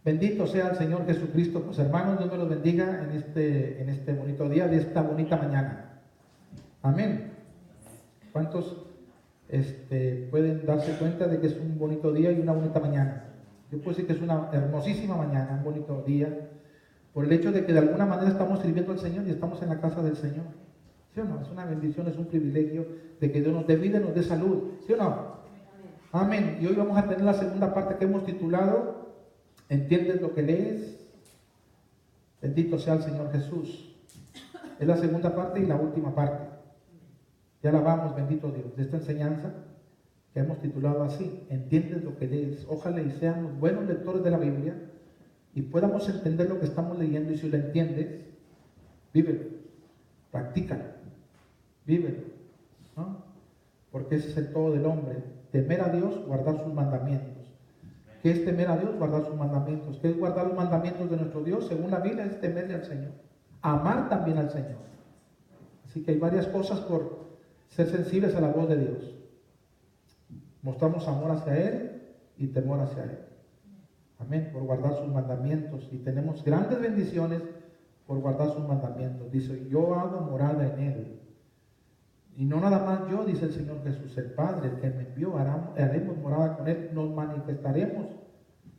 Bendito sea el Señor Jesucristo. Pues hermanos, Dios me los bendiga en este bonito día, de esta bonita mañana. Amén. ¿Cuántos pueden darse cuenta de que es un bonito día y una bonita mañana? Yo puedo decir que es una hermosísima mañana, un bonito día, por el hecho de que de alguna manera estamos sirviendo al Señor y estamos en la casa del Señor. ¿Sí o no? Es una bendición, es un privilegio de que Dios nos dé vida y nos dé salud. ¿Sí o no? Amén. Y hoy vamos a tener la segunda parte que hemos titulado ¿Entiendes lo que lees? Bendito sea el Señor Jesús. Es la segunda parte y la última parte. Ya la vamos, bendito Dios, de esta enseñanza que hemos titulado así, ¿entiendes lo que lees? Ojalá y seamos buenos lectores de la Biblia y podamos entender lo que estamos leyendo, y si lo entiendes, vívelo, practícalo, vívelo, ¿no? Porque ese es el todo del hombre, temer a Dios, guardar sus mandamientos. ¿Qué es temer a Dios? Guardar sus mandamientos. ¿Qué es guardar los mandamientos de nuestro Dios? Según la Biblia es temerle al Señor, amar también al Señor. Así que hay varias cosas por ser sensibles a la voz de Dios. Mostramos amor hacia Él y temor hacia Él. Amén, por guardar sus mandamientos. Y tenemos grandes bendiciones por guardar sus mandamientos. Dice, yo hago morada en Él. Y no nada más yo, dice el Señor Jesús, el Padre, el que me envió, haremos morada con Él. Nos manifestaremos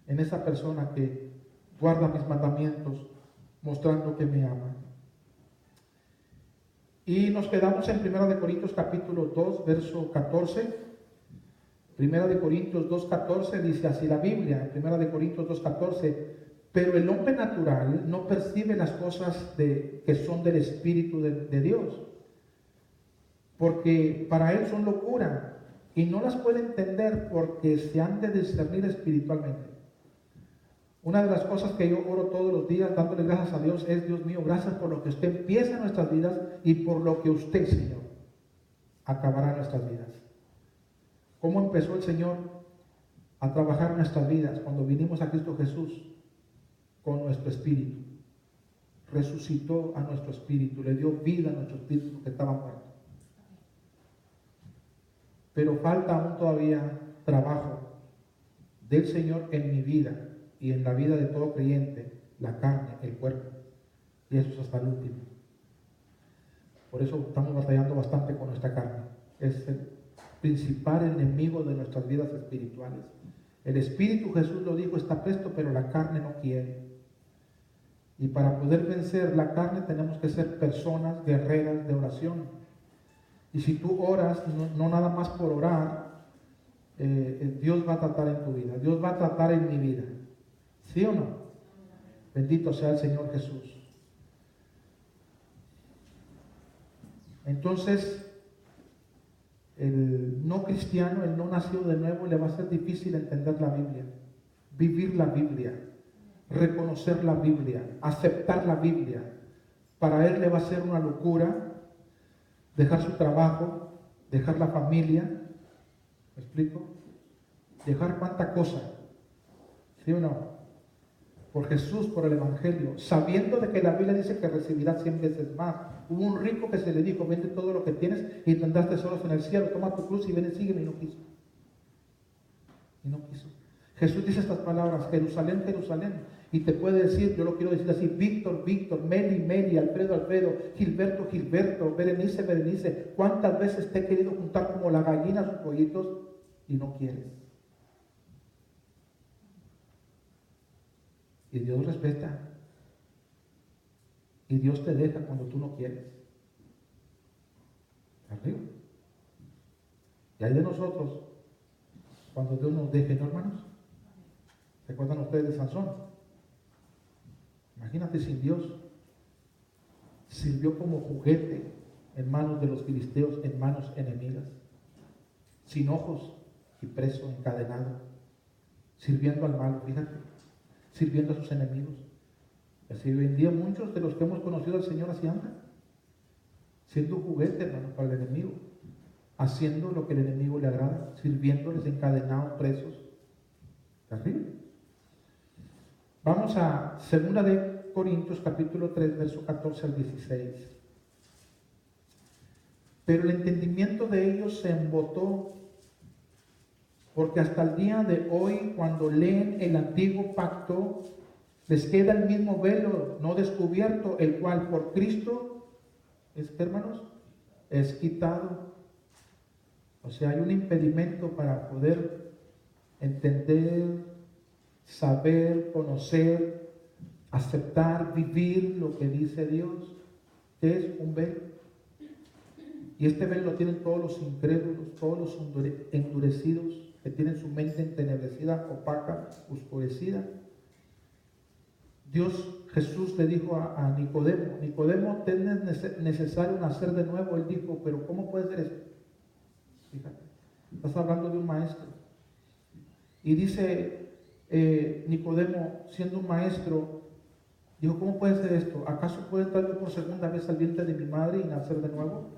en esa persona que guarda mis mandamientos, mostrando que me ama. Y nos quedamos en 1 Corintios capítulo 2, verso 14. 1 Corintios 2:14 dice así la Biblia, en 1 Corintios 2:14, pero el hombre natural no percibe las cosas que son del Espíritu de Dios, porque para él son locura y no las puede entender porque se han de discernir espiritualmente. Una de las cosas que yo oro todos los días dándole gracias a Dios es: Dios mío, gracias por lo que usted empieza en nuestras vidas y por lo que usted, Señor, acabará en nuestras vidas. ¿Cómo empezó el Señor a trabajar en nuestras vidas cuando vinimos a Cristo Jesús? Con nuestro espíritu. Resucitó a nuestro espíritu, le dio vida a nuestro espíritu que estaba muerto. Pero falta aún todavía trabajo del Señor en mi vida y en la vida de todo creyente, la carne, el cuerpo. Y eso es hasta el último. Por eso estamos batallando bastante con nuestra carne. Es el principal enemigo de nuestras vidas espirituales. El Espíritu, Jesús lo dijo, está presto, pero la carne no quiere. Y para poder vencer la carne tenemos que ser personas guerreras de oración. Y si tú oras, no nada más por orar, Dios va a tratar en tu vida, Dios va a tratar en mi vida. ¿Sí o no? Bendito sea el Señor Jesús. Entonces, el no cristiano, el no nacido de nuevo, le va a ser difícil entender la Biblia, vivir la Biblia, reconocer la Biblia, aceptar la Biblia. Para él le va a ser una locura dejar su trabajo, dejar la familia, ¿me explico? Dejar cuánta cosa, ¿sí o no? Por Jesús, por el Evangelio, sabiendo de que la Biblia dice que recibirá 100 veces más. Hubo un rico que se le dijo: vende todo lo que tienes y tendrás tesoros en el cielo, toma tu cruz y ven y sígueme, y no quiso. Y no quiso. Jesús dice estas palabras: Jerusalén, Jerusalén, y te puede decir, yo lo quiero decir así: Víctor, Víctor, Meli, Meli, Alfredo, Alfredo, Gilberto, Gilberto, Berenice, Berenice, ¿cuántas veces te he querido juntar como la gallina a sus pollitos y no quieres? Y Dios respeta. Y Dios te deja cuando tú no quieres. ¿Arriba? Y hay de nosotros cuando Dios nos deje, ¿no, hermanos? ¿Se acuerdan ustedes de Sansón? Imagínate, sin Dios. Sirvió como juguete en manos de los filisteos, en manos enemigas. Sin ojos y preso, encadenado. Sirviendo al mal, fíjate. Sirviendo a sus enemigos. Así hoy en día muchos de los que hemos conocido al Señor así andan, siendo juguete, hermano, para el enemigo, haciendo lo que el enemigo le agrada, sirviéndoles encadenados, presos. ¿Terrible? Vamos a 2 Corintios capítulo 3, verso 14 al 16. Pero el entendimiento de ellos se embotó Porque hasta el día de hoy, cuando leen el antiguo pacto, les queda el mismo velo no descubierto, el cual por Cristo, hermanos, es quitado. O sea, hay un impedimento para poder entender, saber, conocer, aceptar, vivir lo que dice Dios, que es un velo. Y este velo lo tienen todos los incrédulos, todos los endurecidos, que tienen su mente entenebrecida, opaca, oscurecida. Jesús le dijo a Nicodemo, Nicodemo, ¿te es necesario nacer de nuevo? Él dijo, pero ¿cómo puede ser esto? Fíjate, estás hablando de un maestro. Y dice Nicodemo, siendo un maestro, dijo, ¿cómo puede ser esto? ¿Acaso puedo entrar yo por segunda vez al vientre de mi madre y nacer de nuevo?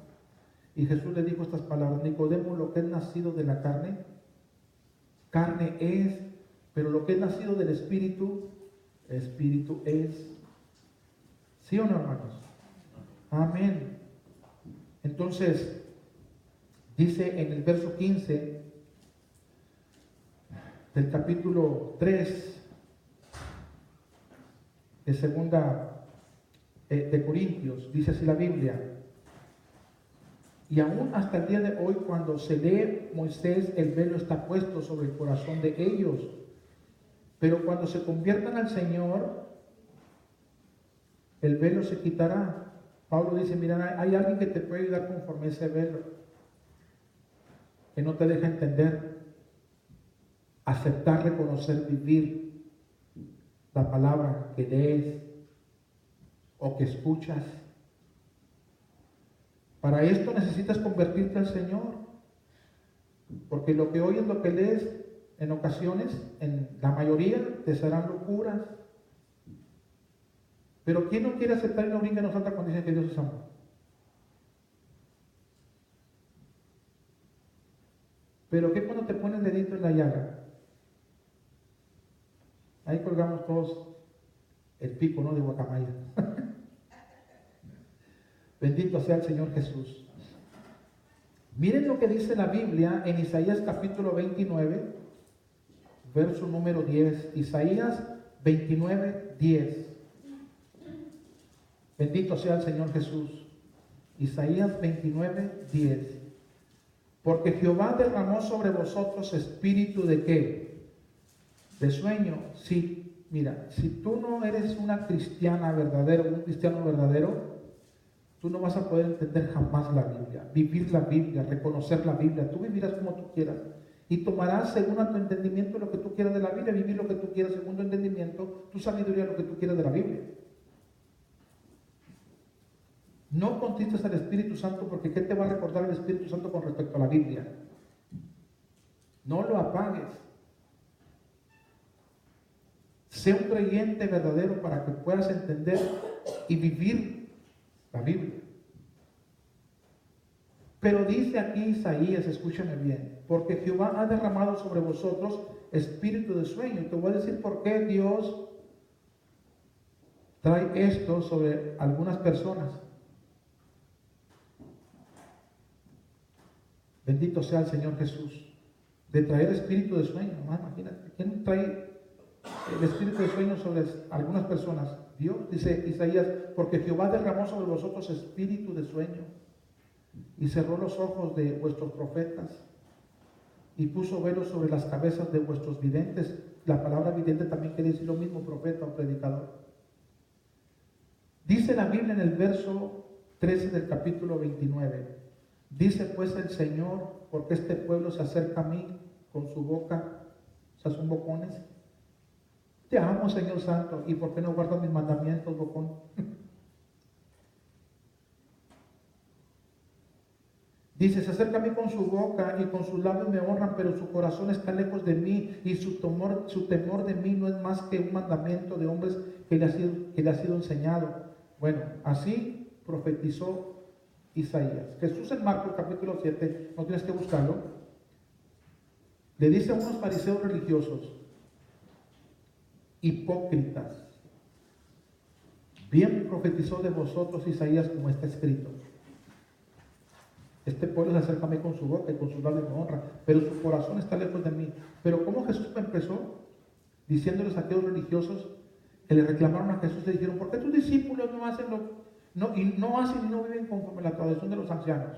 Y Jesús le dijo estas palabras, Nicodemo, lo que es nacido de la carne, carne es, pero lo que es nacido del Espíritu, Espíritu es. ¿Sí o no, hermanos? Amén. Entonces, dice en el verso 15 del capítulo 3 de segunda de Corintios, dice así la Biblia, y aún hasta el día de hoy, cuando se lee Moisés, el velo está puesto sobre el corazón de ellos, pero cuando se conviertan al Señor, el velo se quitará. Pablo dice, mira, hay alguien que te puede ayudar conforme a ese velo, que no te deja entender, aceptar, reconocer, vivir la palabra que lees o que escuchas. Para esto necesitas convertirte al Señor, porque lo que oyes, lo que lees, en ocasiones, en la mayoría, te serán locuras. Pero ¿quién no quiere aceptar y no brinca en nosotros cuando dicen que Dios es amor? Pero ¿qué cuando te ponen el dedito en la llaga? Ahí colgamos todos el pico, ¿no? De guacamaya. Bendito sea el Señor Jesús. Miren lo que dice la Biblia en Isaías capítulo 29, verso número 10. Isaías 29, 10. Bendito sea el Señor Jesús. Isaías 29, 10. Porque Jehová derramó sobre vosotros espíritu de ¿qué? De sueño. Sí, mira, si tú no eres una cristiana verdadera, un cristiano verdadero, tú no vas a poder entender jamás la Biblia, vivir la Biblia, reconocer la Biblia. Tú vivirás como tú quieras y tomarás según a tu entendimiento lo que tú quieras de la Biblia, vivir lo que tú quieras según tu entendimiento, tu sabiduría, lo que tú quieras de la Biblia. No contristes al Espíritu Santo, porque ¿qué te va a recordar el Espíritu Santo con respecto a la Biblia? No lo apagues. Sé un creyente verdadero para que puedas entender y vivir la Biblia. Pero dice aquí Isaías, escúchame bien, porque Jehová ha derramado sobre vosotros espíritu de sueño. Y te voy a decir por qué Dios trae esto sobre algunas personas. Bendito sea el Señor Jesús. De traer espíritu de sueño. Imagínate, ¿quién trae el espíritu de sueño sobre algunas personas? Dios, dice Isaías, porque Jehová derramó sobre vosotros espíritu de sueño y cerró los ojos de vuestros profetas y puso velos sobre las cabezas de vuestros videntes. La palabra vidente también quiere decir lo mismo, profeta o predicador. Dice la Biblia en el verso 13 del capítulo 29. Dice pues el Señor, porque este pueblo se acerca a mí con su boca, o sea, son bocones. Te amo, Señor Santo, ¿y por qué no guardas mis mandamientos, bocón? Dice, se acerca a mí con su boca y con sus labios me honran, pero su corazón está lejos de mí y su temor de mí no es más que un mandamiento de hombres que le ha sido enseñado. Bueno, así profetizó Isaías. Jesús en Marcos capítulo 7, no tienes que buscarlo, le dice a unos fariseos religiosos, hipócritas, bien profetizó de vosotros Isaías como está escrito. Este pueblo se acerca a mí con su boca y con sus labios me honra, pero su corazón está lejos de mí. Pero ¿cómo Jesús empezó? Diciéndoles a aquellos religiosos que le reclamaron a Jesús, le dijeron, ¿por qué tus discípulos no hacen no hacen y no viven conforme a la tradición de los ancianos?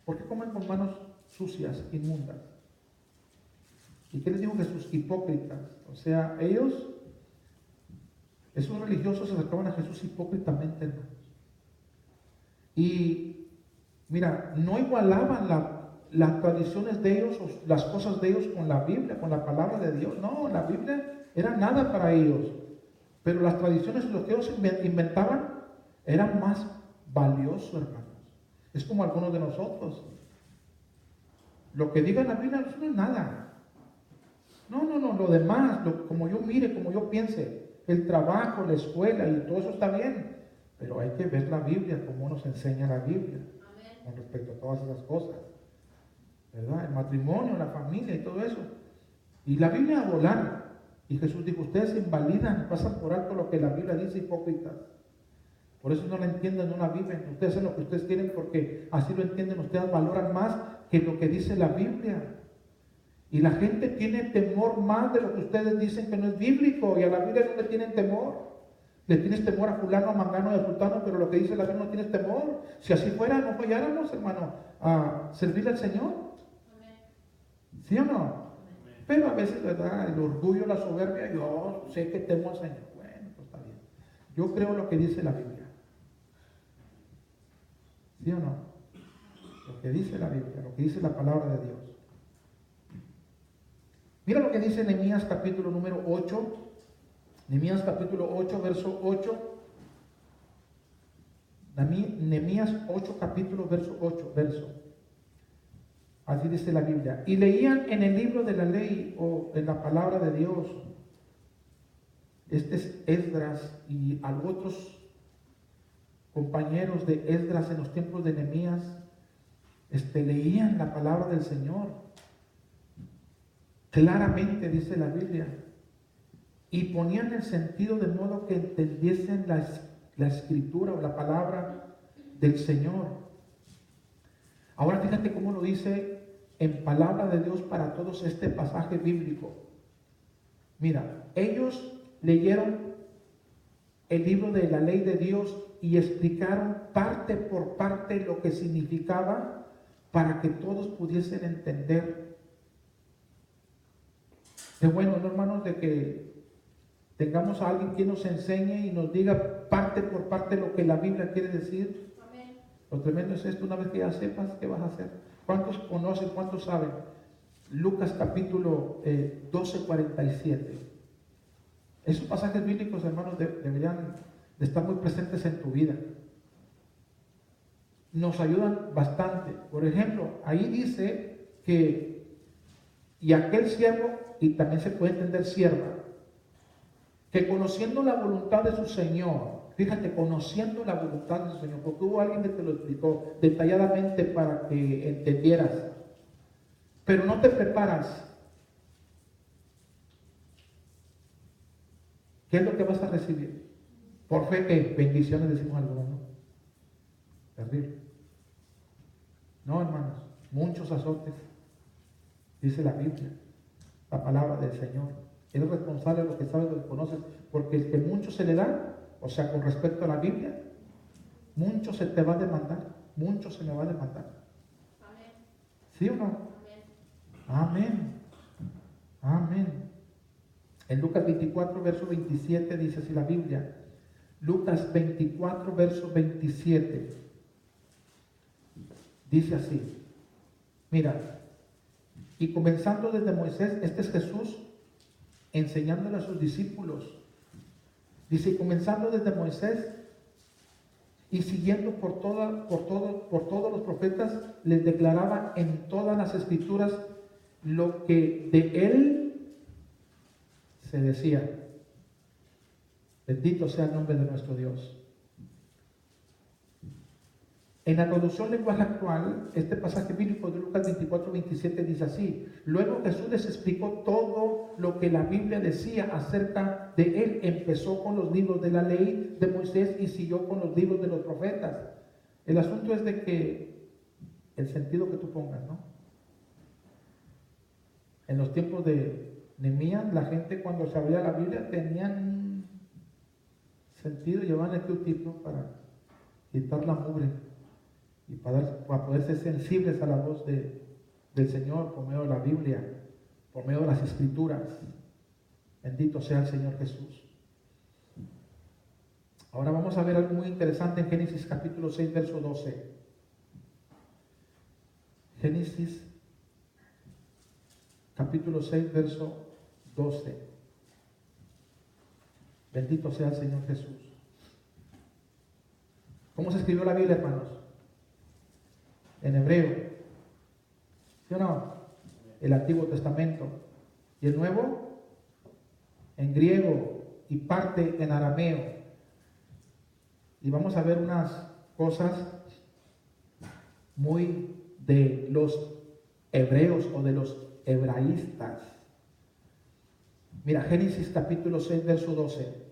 ¿Por qué comen con manos sucias, inmundas? ¿Y qué les dijo Jesús? Hipócritas. O sea, esos religiosos se acercaban a Jesús hipócritamente, hermanos. Y mira, no igualaban las tradiciones de ellos o las cosas de ellos con la Biblia, con la palabra de Dios. No, la Biblia era nada para ellos. Pero las tradiciones, lo que ellos inventaban, eran más valiosos, hermanos. Es como algunos de nosotros. Lo que diga la Biblia no es nada. No, lo demás, como yo mire, como yo piense, el trabajo, la escuela y todo eso está bien. Pero hay que ver la Biblia, cómo nos enseña la Biblia. Amén. Con respecto a todas esas cosas. ¿Verdad? El matrimonio, la familia y todo eso. Y la Biblia a volar. Y Jesús dijo, ustedes invalidan, pasan por alto lo que la Biblia dice, hipócritas. Por eso no la entienden, no la viven. Ustedes hacen lo que ustedes quieren porque así lo entienden. Ustedes valoran más que lo que dice la Biblia. Y la gente tiene temor más de lo que ustedes dicen que no es bíblico. Y a la Biblia no le tienen temor. Le tienes temor a fulano, a mangano y a sultano, pero lo que dice la Biblia no tienes temor. Si así fuera, no falláramos, hermano, a servirle al Señor. ¿Sí o no? Pero a veces, ¿verdad? El orgullo, la soberbia, yo sé que temo al Señor. Bueno, pues está bien. Yo creo lo que dice la Biblia. ¿Sí o no? Lo que dice la Biblia, lo que dice la palabra de Dios. Mira lo que dice Nehemías capítulo número 8. Nehemías capítulo 8, verso 8. Nehemías 8, capítulo, verso 8, verso. Así dice la Biblia. Y leían en el libro de la ley o en la palabra de Dios. Este es Esdras y a otros compañeros de Esdras en los tiempos de Nehemías. Leían la palabra del Señor. Claramente dice la Biblia. Y ponían el sentido de modo que entendiesen la escritura o la palabra del Señor. Ahora fíjate cómo lo dice en palabra de Dios para todos este pasaje bíblico. Mira, ellos leyeron el libro de la ley de Dios y explicaron parte por parte lo que significaba para que todos pudiesen entender. Es bueno, ¿no, hermanos? De que tengamos a alguien que nos enseñe y nos diga parte por parte lo que la Biblia quiere decir. Amén. Lo tremendo es esto, una vez que ya sepas, ¿qué vas a hacer? ¿Cuántos conocen, cuántos saben? Lucas capítulo 12, 47. Esos pasajes bíblicos, hermanos, deberían de estar muy presentes en tu vida. Nos ayudan bastante. Por ejemplo, ahí dice que, y aquel siervo, y también se puede entender sierva, que conociendo la voluntad de su Señor, fíjate, conociendo la voluntad de su Señor, porque hubo alguien que te lo explicó detalladamente para que entendieras, pero no te preparas. ¿Qué es lo que vas a recibir? Por fe, ¿qué? Bendiciones, decimos algunos, ¿no? Terrible. No, hermanos, muchos azotes, dice la Biblia, la palabra del Señor. Eres responsable de lo que sabes, lo que conoces, porque el que mucho se le da, o sea, con respecto a la Biblia, mucho se te va a demandar, mucho se me va a demandar. Amén. ¿Sí o no? Amén. Amén. En Lucas 24, verso 27 dice así la Biblia. Lucas 24, verso 27. Dice así. Mira, y comenzando desde Moisés, este es Jesús enseñándole a sus discípulos. Dice, comenzando desde Moisés y siguiendo por todos los profetas, les declaraba en todas las escrituras lo que de él se decía. Bendito sea el nombre de nuestro Dios. En la traducción lenguaje actual, este pasaje bíblico de Lucas 24, 27 dice así. Luego Jesús les explicó todo lo que la Biblia decía acerca de él. Empezó con los libros de la ley de Moisés y siguió con los libros de los profetas. El asunto es de que el sentido que tú pongas, ¿no? En los tiempos de Nehemías, la gente cuando se abría la Biblia tenían sentido, llevaban el Q-tip para quitar la mugre y para poder ser sensibles a la voz del Señor por medio de la Biblia, por medio de las Escrituras. Bendito sea el Señor Jesús. Ahora vamos a ver algo muy interesante en Génesis capítulo 6, verso 12. Génesis capítulo 6, verso 12. Bendito sea el Señor Jesús. ¿Cómo se escribió la Biblia, hermanos? En hebreo. ¿Sí o no? El Antiguo Testamento. ¿Y el Nuevo? En griego y parte en arameo. Y vamos a ver unas cosas muy de los hebreos o de los hebraístas. Mira, Génesis capítulo 6, verso 12.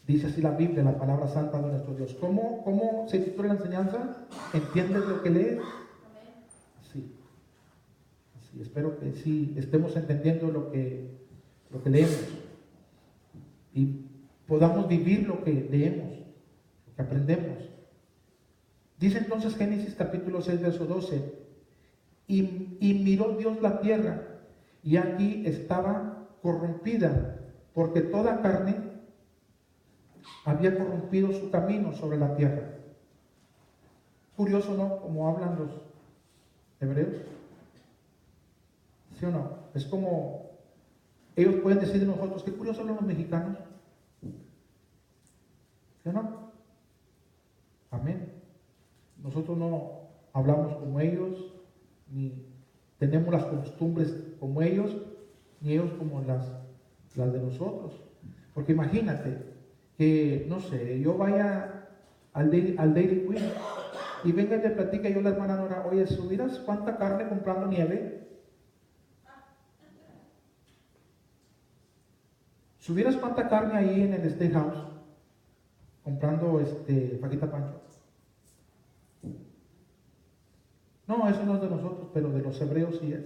Dice así la Biblia, la palabra santa de nuestro Dios. ¿Cómo se titula la enseñanza? ¿Entiendes lo que lees? Sí. Sí, espero que sí estemos entendiendo lo que leemos y podamos vivir lo que leemos, lo que aprendemos. Dice entonces Génesis capítulo 6, verso 12, y miró Dios la tierra, y aquí estaba corrompida, porque toda carne había corrompido su camino sobre la tierra. Curioso, ¿no? Como hablan los hebreos. ¿Sí o no? Es como ellos pueden decir de nosotros, qué curiosos son los mexicanos. ¿Sí o no? Amén. Nosotros no hablamos como ellos, ni tenemos las costumbres como ellos, ni ellos como las de nosotros. Porque imagínate que, no sé, yo vaya al Dairy Queen y venga y le platica yo a la hermana Nora, oye, ¿subirás cuánta carne comprando nieve? ¿Subieras cuánta carne ahí en el Steakhouse comprando Paquita Pancho? No, eso no es de nosotros, pero de los hebreos sí es.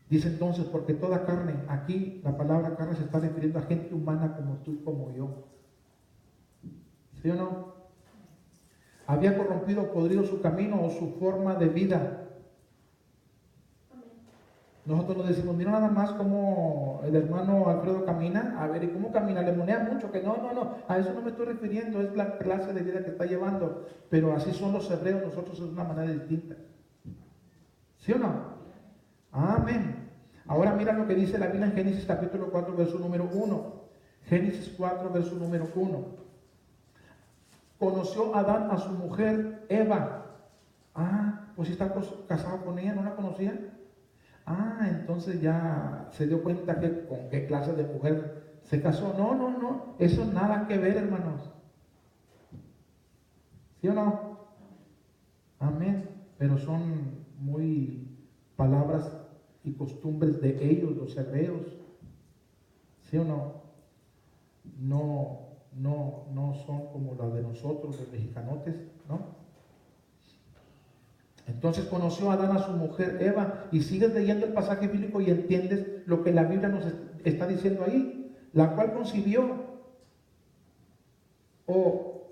Dice entonces, porque toda carne, aquí la palabra carne se está refiriendo a gente humana como tú, como yo. ¿Sí o no? Había corrompido o podrido su camino o su forma de vida. Nosotros nos decimos, mira nada más cómo el hermano Alfredo camina. A ver, ¿y cómo camina? Le monea mucho, que no, a eso no me estoy refiriendo, es la clase de vida que está llevando. Pero así son los hebreos, nosotros es de una manera distinta. ¿Sí o no? Amén. Ahora mira lo que dice la Biblia en Génesis capítulo 4, verso número 1. Génesis 4, verso número 1. Conoció Adán a su mujer Eva. Pues si está casado con ella, ¿no la conocía? Entonces ya se dio cuenta que con qué clase de mujer se casó. No, eso nada que ver, hermanos. ¿Sí o no? Amén. Pero son muy palabras y costumbres de ellos, los hebreos. ¿Sí o no? No son como las de nosotros, los mexicanotes, ¿no? Entonces conoció a Adán a su mujer Eva, y sigues leyendo el pasaje bíblico y entiendes lo que la Biblia nos está diciendo ahí, la cual concibió o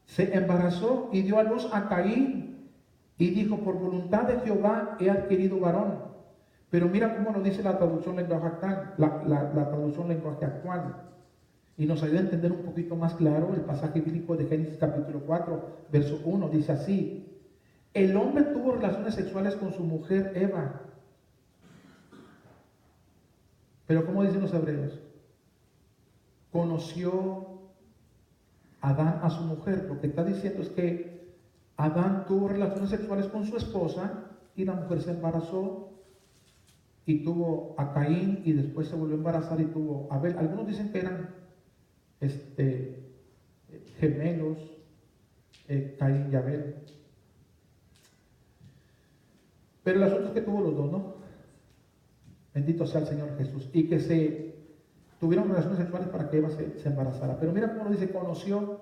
se embarazó y dio a luz a Caín y dijo, por voluntad de Jehová he adquirido varón. Pero mira cómo lo dice la traducción lenguaje actual, la traducción lenguaje actual, y nos ayuda a entender un poquito más claro el pasaje bíblico de Génesis capítulo 4, verso 1, dice así: el hombre tuvo relaciones sexuales con su mujer Eva. Pero ¿cómo dicen los hebreos? Conoció Adán a su mujer. Lo que está diciendo es que Adán tuvo relaciones sexuales con su esposa y la mujer se embarazó y tuvo a Caín y después se volvió a embarazar y tuvo a Abel. Algunos dicen que eran gemelos, Caín y Abel. Pero el asunto es que tuvo los dos, ¿no? Bendito sea el Señor Jesús. Y que se tuvieron relaciones sexuales para que Eva se embarazara. Pero mira cómo lo dice, conoció.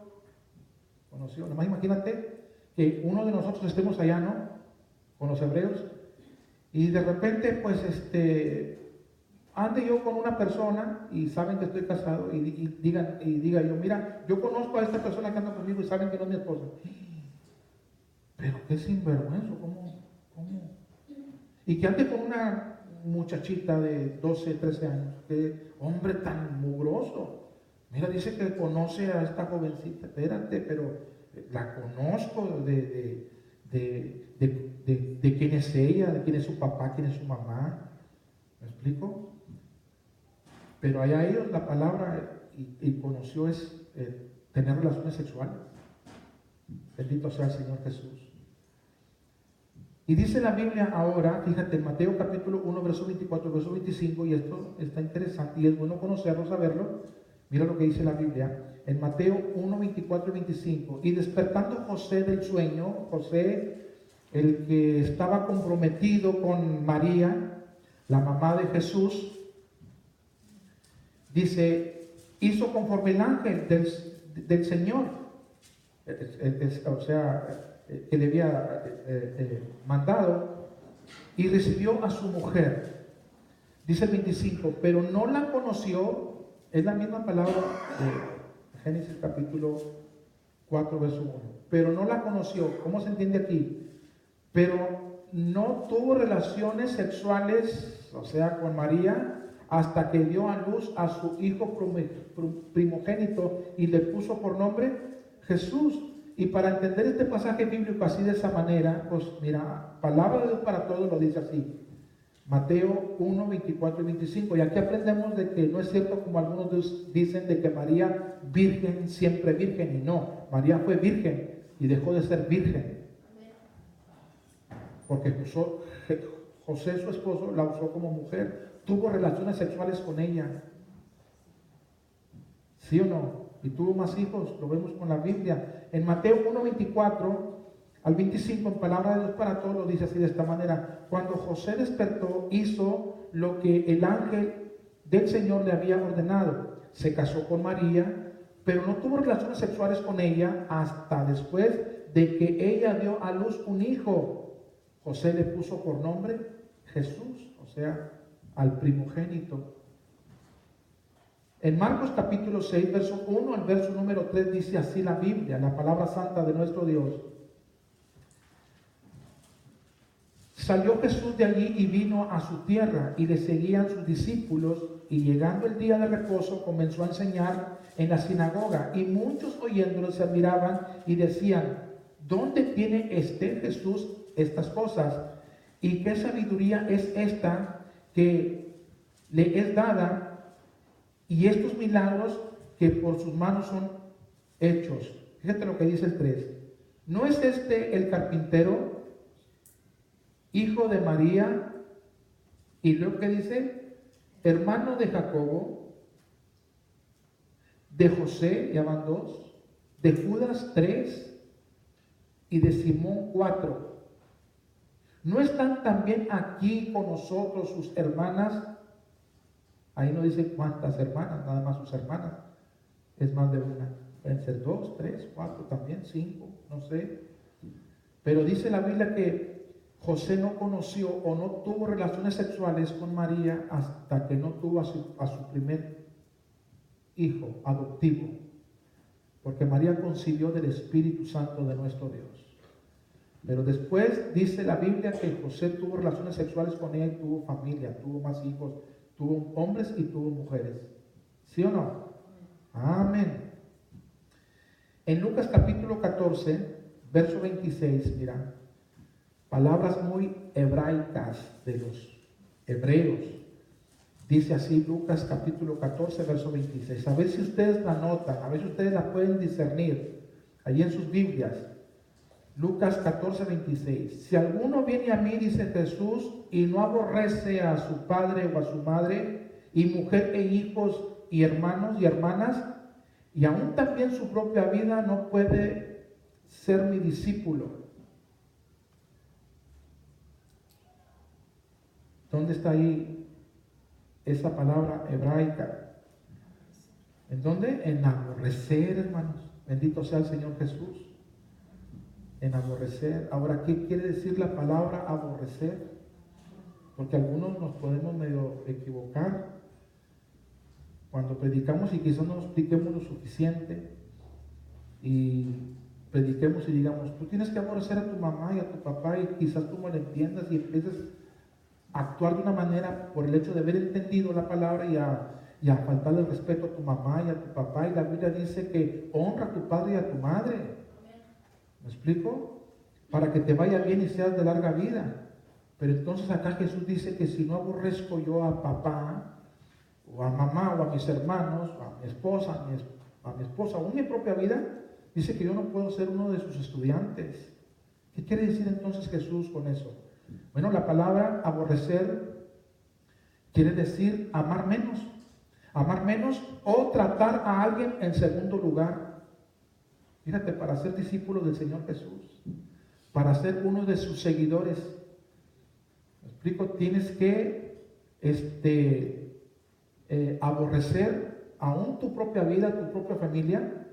Nomás imagínate que uno de nosotros estemos allá, ¿no? Con los hebreos, y de repente, pues, ande yo con una persona y saben que estoy casado y diga yo, mira, yo conozco a esta persona que anda conmigo y saben que no es mi esposa. Pero qué sinvergüenza, ¿cómo? Y que ande con una muchachita de 12, 13 años, qué hombre tan mugroso. Mira, dice que conoce a esta jovencita, espérate, pero la conozco de quién es ella, de quién es su papá, quién es su mamá. ¿Me explico? Pero allá ellos la palabra y conoció es tener relaciones sexuales. Bendito sea el Señor Jesús. Y dice la Biblia ahora, fíjate, en Mateo capítulo 1, verso 24, verso 25, y esto está interesante y es bueno conocerlo, saberlo. Mira lo que dice la Biblia en Mateo 1, 24 y 25. Y despertando José del sueño, José, el que estaba comprometido con María, la mamá de Jesús, dice, hizo conforme el ángel del Señor, o sea, que le había mandado, y recibió a su mujer. Dice el 25, pero no la conoció. Es la misma palabra de Génesis capítulo 4, verso 1. Pero no la conoció. ¿Cómo se entiende aquí? Pero no tuvo relaciones sexuales, o sea, con María, hasta que dio a luz a su hijo primogénito y le puso por nombre Jesús. Y para entender este pasaje bíblico así de esa manera, pues mira, palabra de Dios para todos lo dice así. Mateo 1, 24 y 25. Y aquí aprendemos de que no es cierto como algunos dicen de que María virgen, siempre virgen. Y no, María fue virgen y dejó de ser virgen. Porque José, su esposo, la usó como mujer. Tuvo relaciones sexuales con ella. ¿Sí o no? Y tuvo más hijos, lo vemos con la Biblia. En Mateo 1, 24 al 25, en palabra de Dios para todos, lo dice así de esta manera. Cuando José despertó, hizo lo que el ángel del Señor le había ordenado. Se casó con María, pero no tuvo relaciones sexuales con ella hasta después de que ella dio a luz un hijo. José le puso por nombre Jesús, o sea, al primogénito. En Marcos capítulo 6, verso 1 al verso número 3 dice así la Biblia, la palabra santa de nuestro Dios. Salió Jesús de allí y vino a su tierra, y le seguían sus discípulos, y llegando el día de reposo comenzó a enseñar en la sinagoga, y muchos oyéndolo se admiraban y decían, ¿dónde tiene Jesús estas cosas? ¿Y qué sabiduría es esta que le es dada, y estos milagros que por sus manos son hechos? Fíjate lo que dice el 3. ¿No es este el carpintero, hijo de María, y luego que dice, hermano de Jacobo, de José, ya van 2, de Judas 3 y de Simón 4? ¿No están también aquí con nosotros sus hermanas? Ahí no dice cuántas hermanas, nada más sus hermanas, es más de una. Pueden ser 2, 3, 4 también, 5, no sé. Pero dice la Biblia que José no conoció o no tuvo relaciones sexuales con María hasta que no tuvo a su primer hijo adoptivo, porque María concibió del Espíritu Santo de nuestro Dios. Pero después dice la Biblia que José tuvo relaciones sexuales con ella y tuvo familia, tuvo más hijos, tuvo hombres y tuvo mujeres. ¿Sí o no? Amén. En Lucas capítulo 14, verso 26, mira, palabras muy hebraicas de los hebreos. Dice así Lucas capítulo 14, verso 26. A ver si ustedes la notan, a ver si ustedes la pueden discernir allí en sus Biblias. Lucas 14, 26. Si alguno viene a mí, dice Jesús, y no aborrece a su padre o a su madre, y mujer e hijos y hermanos y hermanas, y aún también su propia vida, no puede ser mi discípulo. ¿Dónde está ahí esa palabra hebraica? ¿En dónde? En aborrecer, hermanos. Bendito sea el Señor Jesús. En aborrecer. Ahora, ¿qué quiere decir la palabra aborrecer? Porque algunos nos podemos medio equivocar cuando predicamos y quizás no expliquemos lo suficiente y prediquemos y digamos, tú tienes que aborrecer a tu mamá y a tu papá, y quizás tú no lo entiendas y empieces a actuar de una manera por el hecho de haber entendido la palabra y a faltarle el respeto a tu mamá y a tu papá. Y la Biblia dice que honra a tu padre y a tu madre. ¿Me explico? Para que te vaya bien y seas de larga vida. Pero entonces acá Jesús dice que si no aborrezco yo a papá o a mamá o a mis hermanos, o a mi esposa o a mi propia vida, dice que yo no puedo ser uno de sus estudiantes. ¿Qué quiere decir entonces Jesús con eso? Bueno, la palabra aborrecer quiere decir amar menos. Amar menos o tratar a alguien en segundo lugar. Fíjate, para ser discípulo del Señor Jesús, para ser uno de sus seguidores, ¿me explico? Tienes que aborrecer aún tu propia vida, tu propia familia,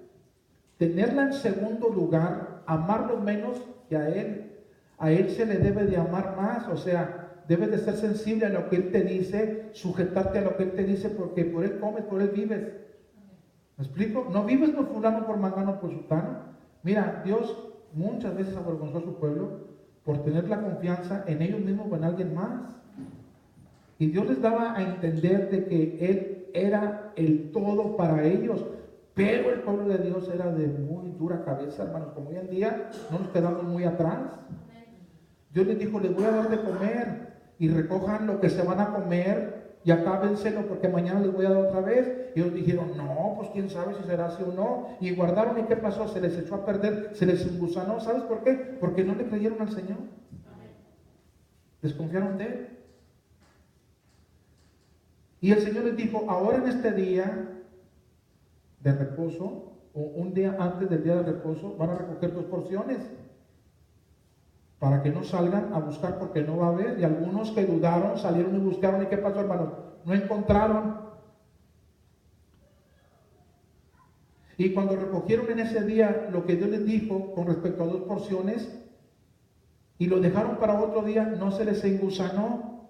tenerla en segundo lugar, amarlo menos que a Él. A Él se le debe de amar más, o sea, debes de ser sensible a lo que Él te dice, sujetarte a lo que Él te dice, porque por Él comes, por Él vives. ¿Me explico? No vives por fulano, por mangano, por sultano. Mira, Dios muchas veces avergonzó a su pueblo por tener la confianza en ellos mismos o en alguien más. Y Dios les daba a entender de que Él era el todo para ellos. Pero el pueblo de Dios era de muy dura cabeza, hermanos. Como hoy en día no nos quedamos muy atrás. Dios les dijo, les voy a dar de comer y recojan lo que se van a comer y acábenselo porque mañana les voy a dar otra vez. Y ellos dijeron, no, pues quién sabe si será así o no. Y guardaron, ¿y qué pasó? Se les echó a perder, se les engusanó. ¿Sabes por qué? Porque no le creyeron al Señor. Desconfiaron de Él. Y el Señor les dijo, ahora en este día de reposo, o un día antes del día de reposo, van a recoger 2 porciones. Para que no salgan a buscar porque no va a haber. Y algunos que dudaron salieron y buscaron. ¿Y qué pasó, hermanos? No encontraron. Y cuando recogieron en ese día lo que Dios les dijo con respecto a 2 porciones y lo dejaron para otro día, no se les engusanó.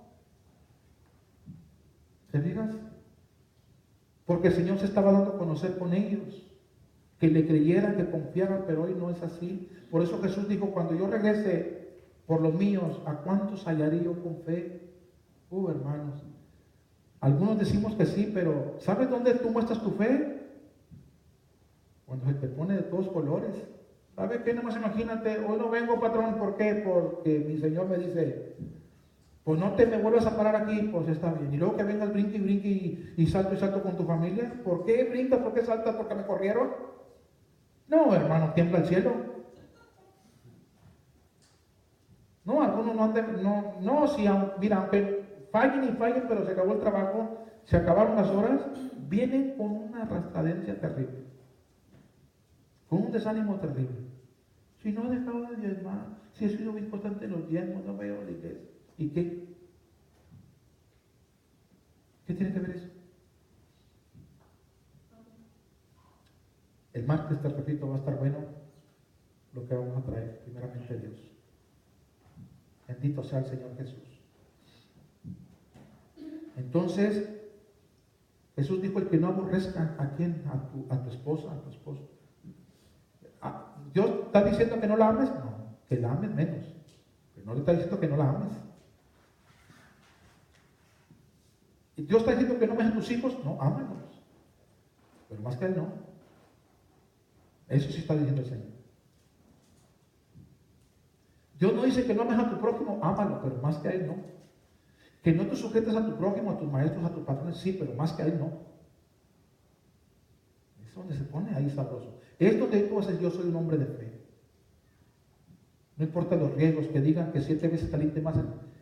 ¿Te fijas? Porque el Señor se estaba dando a conocer con ellos. Que le creyeran, que confiaran, pero hoy no es así. Por eso Jesús dijo, cuando yo regrese por los míos, ¿a cuántos hallaré yo con fe? Hermanos, algunos decimos que sí, pero ¿sabes dónde tú muestras tu fe? Cuando se te pone de todos colores. ¿Sabes qué? Nomás imagínate, hoy no vengo, patrón, ¿por qué? Porque mi Señor me dice, pues no te me vuelvas a parar aquí, pues está bien. Y luego que vengas, brinque y brinque y salto con tu familia. ¿Por qué brincas? ¿Por qué saltas? ¿Porque me corrieron? No, hermano, tiembla el cielo. No, algunos no anden, mira, aunque fallen y fallen, pero se acabó el trabajo, se acabaron las horas, vienen con una arrastradencia terrible, con un desánimo terrible. Si no he dejado de diezmar, si he sido bien constante en los diezmos, no veo la iglesia. ¿Y qué? ¿Qué tiene que ver eso? El martes, te repito, va a estar bueno lo que vamos a traer, primeramente Dios. Bendito sea el Señor Jesús. Entonces, Jesús dijo, el que no aborrezca, ¿a quién? A tu esposa, a tu esposo. ¿Dios está diciendo que no la ames? No, que la ames menos. Pero no le está diciendo que no la ames. ¿Dios está diciendo que no ames a tus hijos? No, ámalos. Pero más que a Él no. Eso sí está diciendo el Señor. Dios no dice que no ames a tu prójimo, ámalo, pero más que a Él no. Que no te sujetes a tu prójimo, a tus maestros, a tus patrones, sí, pero más que a Él no. Es donde se pone ahí sabroso. Es donde tú vas a decir, yo soy un hombre de fe. No importa los riesgos, que digan que 7 veces caliente más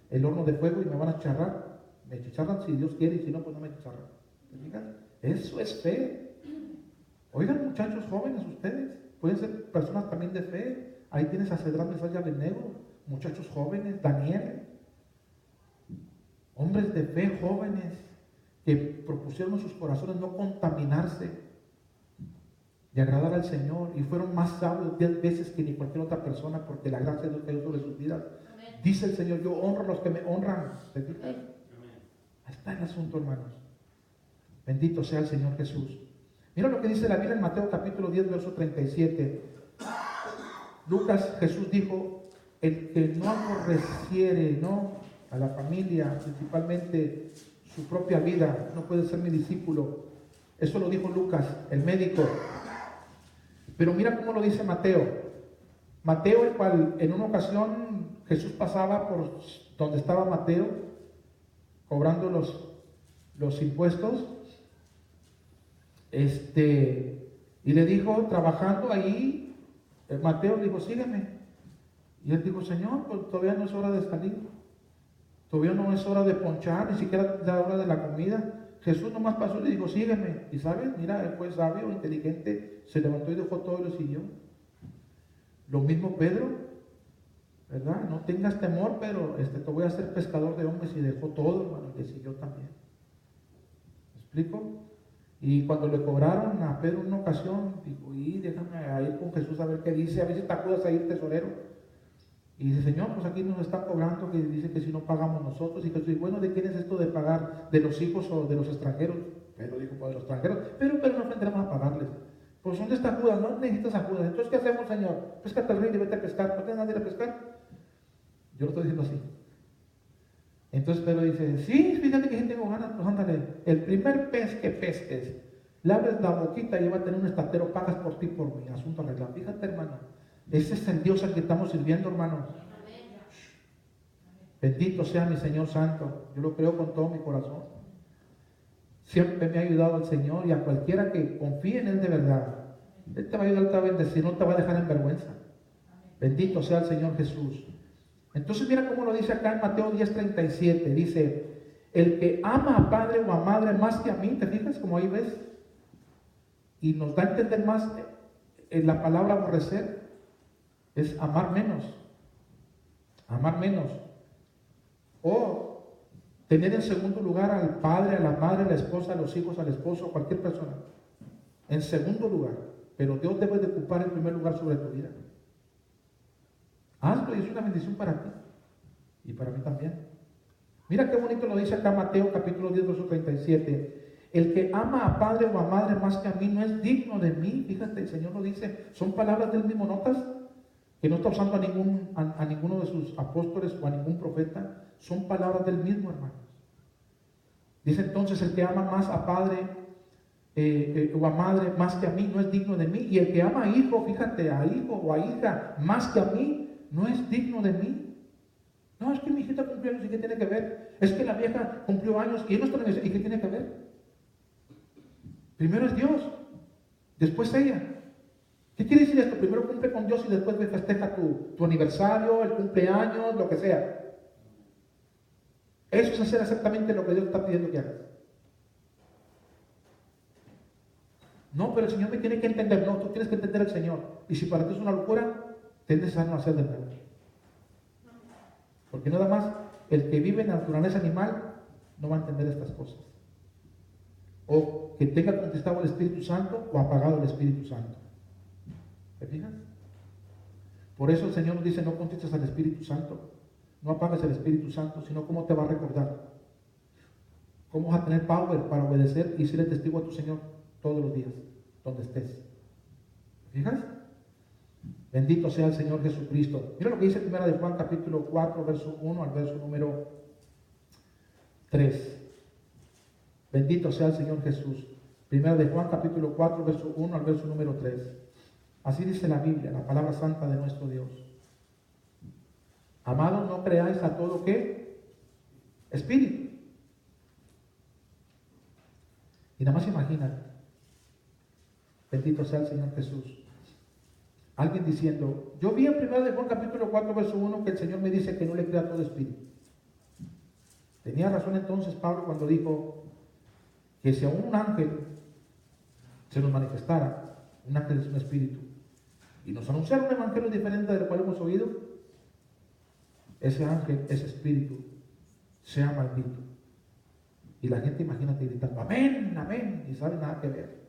el horno de fuego y me van a chicharrar. Me chicharran si Dios quiere y si no, pues no me chicharran. ¿Te fijas? Eso es fe. Oigan, muchachos jóvenes, ustedes pueden ser personas también de fe. Ahí tienes a Cedrán, Mesías y Abednego, muchachos jóvenes, Daniel, hombres de fe jóvenes que propusieron en sus corazones no contaminarse de agradar al Señor, y fueron más sabios 10 veces que ni cualquier otra persona, porque la gracia de Dios cayó sobre sus vidas. Amén. Dice el Señor, yo honro a los que me honran. ¿Se fijan? Ahí está el asunto, hermanos. Bendito sea el Señor Jesús. Mira lo que dice la Biblia en Mateo capítulo 10, verso 37. Lucas, Jesús dijo, el que no aborreciere, ¿no?, a la familia, principalmente su propia vida, no puede ser mi discípulo. Eso lo dijo Lucas, el médico. Pero mira cómo lo dice Mateo. Mateo, el cual en una ocasión Jesús pasaba por donde estaba Mateo, cobrando los impuestos, y le dijo, trabajando ahí, Mateo le dijo, sígueme. Y él dijo, Señor, pues todavía no es hora de salir, todavía no es hora de ponchar, ni siquiera la hora de la comida. Jesús nomás pasó y le dijo, sígueme. Y sabes, mira, él fue sabio, inteligente, se levantó y dejó todo y lo siguió. Lo mismo Pedro, ¿verdad? No tengas temor, Pedro, te voy a hacer pescador de hombres, y dejó todo, hermano, y le siguió también. ¿Me explico? Y cuando le cobraron a Pedro en una ocasión, dijo, déjame ir con Jesús a ver qué dice, a ver si te acuerdas ahí el tesorero. Y dice, Señor, pues aquí nos están cobrando, que dice que si no pagamos nosotros. Y Jesús dice, bueno, ¿de quién es esto de pagar? ¿De los hijos o de los extranjeros? Pedro dijo, pues de los extranjeros. Pero no vendremos a pagarles. Pues ¿dónde está Judas? No necesitas a Judas. Entonces, ¿qué hacemos, Señor? Péscate al río y vete a pescar. ¿No tienes nadie a pescar? Yo lo estoy diciendo así. Entonces Pedro dice, sí, fíjate que tengo ganas, pues ándale. El primer pez que pesques, le abres la boquita y va a tener un estatero, pagas por ti, por mi asunto arreglado. Fíjate, hermano, ese es el Dios al que estamos sirviendo, hermano. Bendito sea mi Señor Santo, yo lo creo con todo mi corazón. Siempre me ha ayudado el Señor, y a cualquiera que confíe en Él de verdad, Él te va a ayudar, te va a bendecir, no te va a dejar en vergüenza. Bendito sea el Señor Jesús. Entonces mira cómo lo dice acá en Mateo 10:37, dice, el que ama a padre o a madre más que a mí, ¿te fijas como ahí ves? Y nos da a entender más en la palabra aborrecer, es amar menos. Amar menos. O tener en segundo lugar al padre, a la madre, a la esposa, a los hijos, al esposo, a cualquier persona. En segundo lugar. Pero Dios debe de ocupar el primer lugar sobre tu vida. Hazlo, y es una bendición para ti. Y para mí también. Mira qué bonito lo dice acá Mateo capítulo 10, verso 37. El que ama a padre o a madre más que a mí no es digno de mí. Fíjate, el Señor lo dice. Son palabras del mismo, ¿notas? Que no está usando a ninguno de sus apóstoles o a ningún profeta. Son palabras del mismo, hermanos. Dice entonces, el que ama más a padre o a madre más que a mí no es digno de mí. Y el que ama a hijo, fíjate, a hijo o a hija más que a mí, no es digno de mí. No, es que mi hijita cumplió años, ¿y qué tiene que ver? Es que la vieja cumplió años y él no está en el, ¿y qué tiene que ver? Primero es Dios, después ella. ¿Qué quiere decir esto? Primero cumple con Dios y después festeja tu aniversario, el cumpleaños, lo que sea. Eso es hacer exactamente lo que Dios está pidiendo que hagas. No, pero el Señor me tiene que entender. No, tú tienes que entender al Señor. Y si para ti es una locura, tendes a no hacer de nuevo. Porque nada más el que vive en la naturaleza animal no va a entender estas cosas. O que tenga conquistado el Espíritu Santo o apagado el Espíritu Santo. ¿Te fijas? Por eso el Señor nos dice, no contestes al Espíritu Santo. No apagues el Espíritu Santo, sino cómo te va a recordar. Cómo vas a tener power para obedecer y ser testigo a tu Señor todos los días, donde estés. ¿Te fijas? Bendito sea el Señor Jesucristo. Mira lo que dice primera de Juan capítulo 4, verso 1 al verso número 3. Bendito sea el Señor Jesús. Primera de Juan capítulo 4, verso 1 al verso número 3. Así dice la Biblia, la palabra santa de nuestro Dios. Amados, no creáis a todo que espíritu. Y nada más imagina, bendito sea el Señor Jesús. Alguien diciendo, yo vi en 1 de Juan capítulo 4, verso 1 que el Señor me dice que no le crea a todo espíritu. Tenía razón entonces Pablo cuando dijo que si a un ángel se nos manifestara, un ángel es un espíritu, y nos anunciara un evangelio diferente del cual hemos oído, ese ángel, ese espíritu, sea maldito. Y la gente, imagínate gritando, amén, amén, y sabe nada que ver.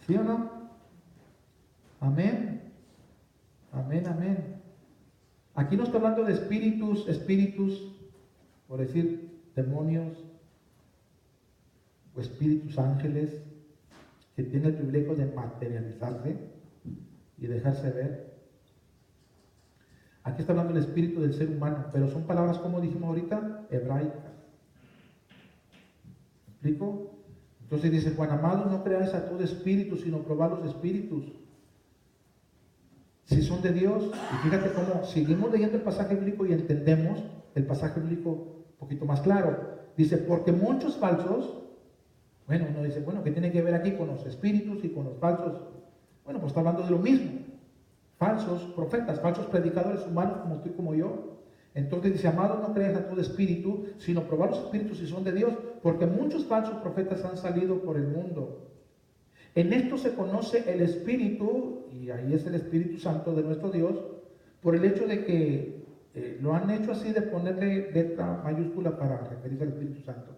¿Sí o no? Amén. Amén, amén. Aquí no está hablando de espíritus, por decir, demonios o espíritus ángeles que tienen el privilegio de materializarse y dejarse ver. Aquí está hablando del espíritu del ser humano, pero son palabras, como dijimos ahorita, hebraicas. ¿Me explico? Entonces dice Juan, amados, no creáis a todo espíritu, sino probad los espíritus, si son de Dios. Y fíjate cómo seguimos leyendo el pasaje bíblico y entendemos el pasaje bíblico un poquito más claro. Dice, porque muchos falsos, bueno, uno dice, bueno, ¿qué tiene que ver aquí con los espíritus y con los falsos? Bueno, pues está hablando de lo mismo. Falsos profetas, falsos predicadores humanos como tú y como yo. Entonces dice, amados, no creáis a todo espíritu, sino probad los espíritus si son de Dios, porque muchos falsos profetas han salido por el mundo. En esto se conoce el Espíritu, y ahí es el Espíritu Santo de nuestro Dios, por el hecho de que lo han hecho así de ponerle letra mayúscula para referirse al Espíritu Santo.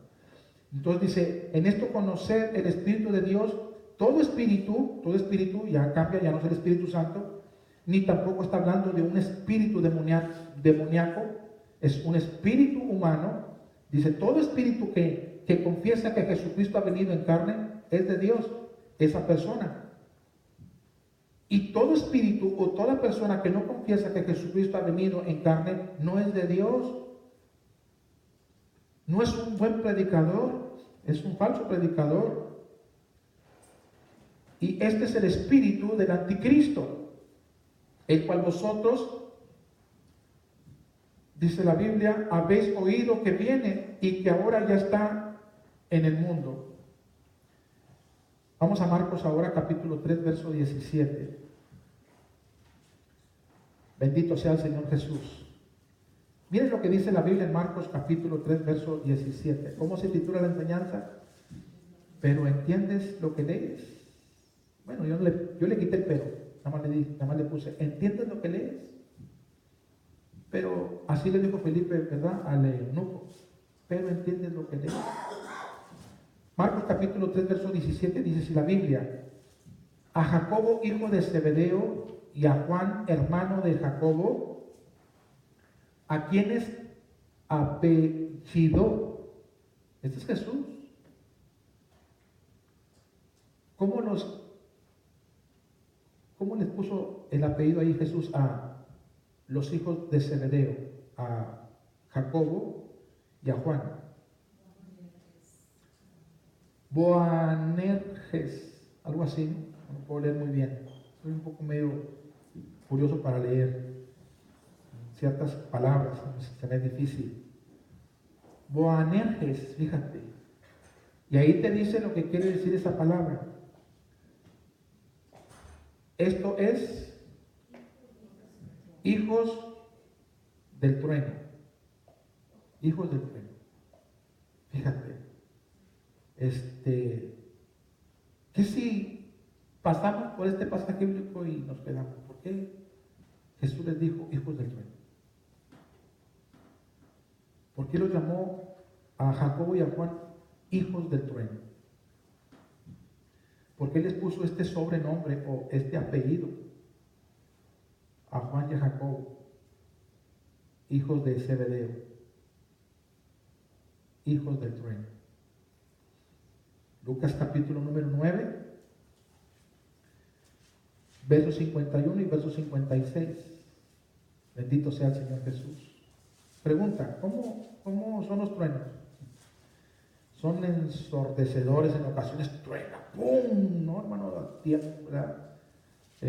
Entonces dice, en esto conocer el Espíritu de Dios, todo espíritu ya cambia, ya no es el Espíritu Santo, ni tampoco está hablando de un espíritu demoníaco, es un espíritu humano. Dice, todo espíritu que confiesa que Jesucristo ha venido en carne es de Dios, esa persona. Y todo espíritu o toda persona que no confiesa que Jesucristo ha venido en carne no es de Dios. No es un buen predicador, es un falso predicador. Y este es el espíritu del anticristo, el cual vosotros, dice la Biblia, habéis oído que viene y que ahora ya está en el mundo. Vamos a Marcos ahora, capítulo 3, verso 17. Bendito sea el Señor Jesús. Miren lo que dice la Biblia en Marcos, capítulo 3, verso 17. ¿Cómo se titula la enseñanza? Pero ¿entiendes lo que lees? Bueno, yo le quité el pero. Nada más le puse, ¿entiendes lo que lees? Pero así le dijo Felipe, ¿verdad? Al eunuco. Pero ¿entiendes lo que lees? Marcos capítulo 3, verso 17 dice así la Biblia: a Jacobo, hijo de Zebedeo, y a Juan, hermano de Jacobo, a quienes apellidó. Este es Jesús. ¿Cómo les puso el apellido ahí Jesús a los hijos de Zebedeo? A Jacobo y a Juan. Boanerges, algo así, no puedo leer muy bien. Soy un poco medio curioso para leer ciertas palabras, se me es difícil. Boanerges, fíjate. Y ahí te dice lo que quiere decir esa palabra. Esto es hijos del trueno. Hijos del trueno. Fíjate. ¿Qué si pasamos por este pasaje bíblico y nos quedamos? ¿Por qué Jesús les dijo hijos del trueno? ¿Por qué los llamó a Jacobo y a Juan hijos del trueno? ¿Por qué les puso este sobrenombre o este apellido a Juan y a Jacobo, hijos de Zebedeo, hijos del trueno? Lucas capítulo número 9, versos 51 y versos 56. Bendito sea el Señor Jesús. Pregunta, ¿cómo son los truenos? Son ensordecedores, en ocasiones truena, ¡pum! No, hermano, tiembla. A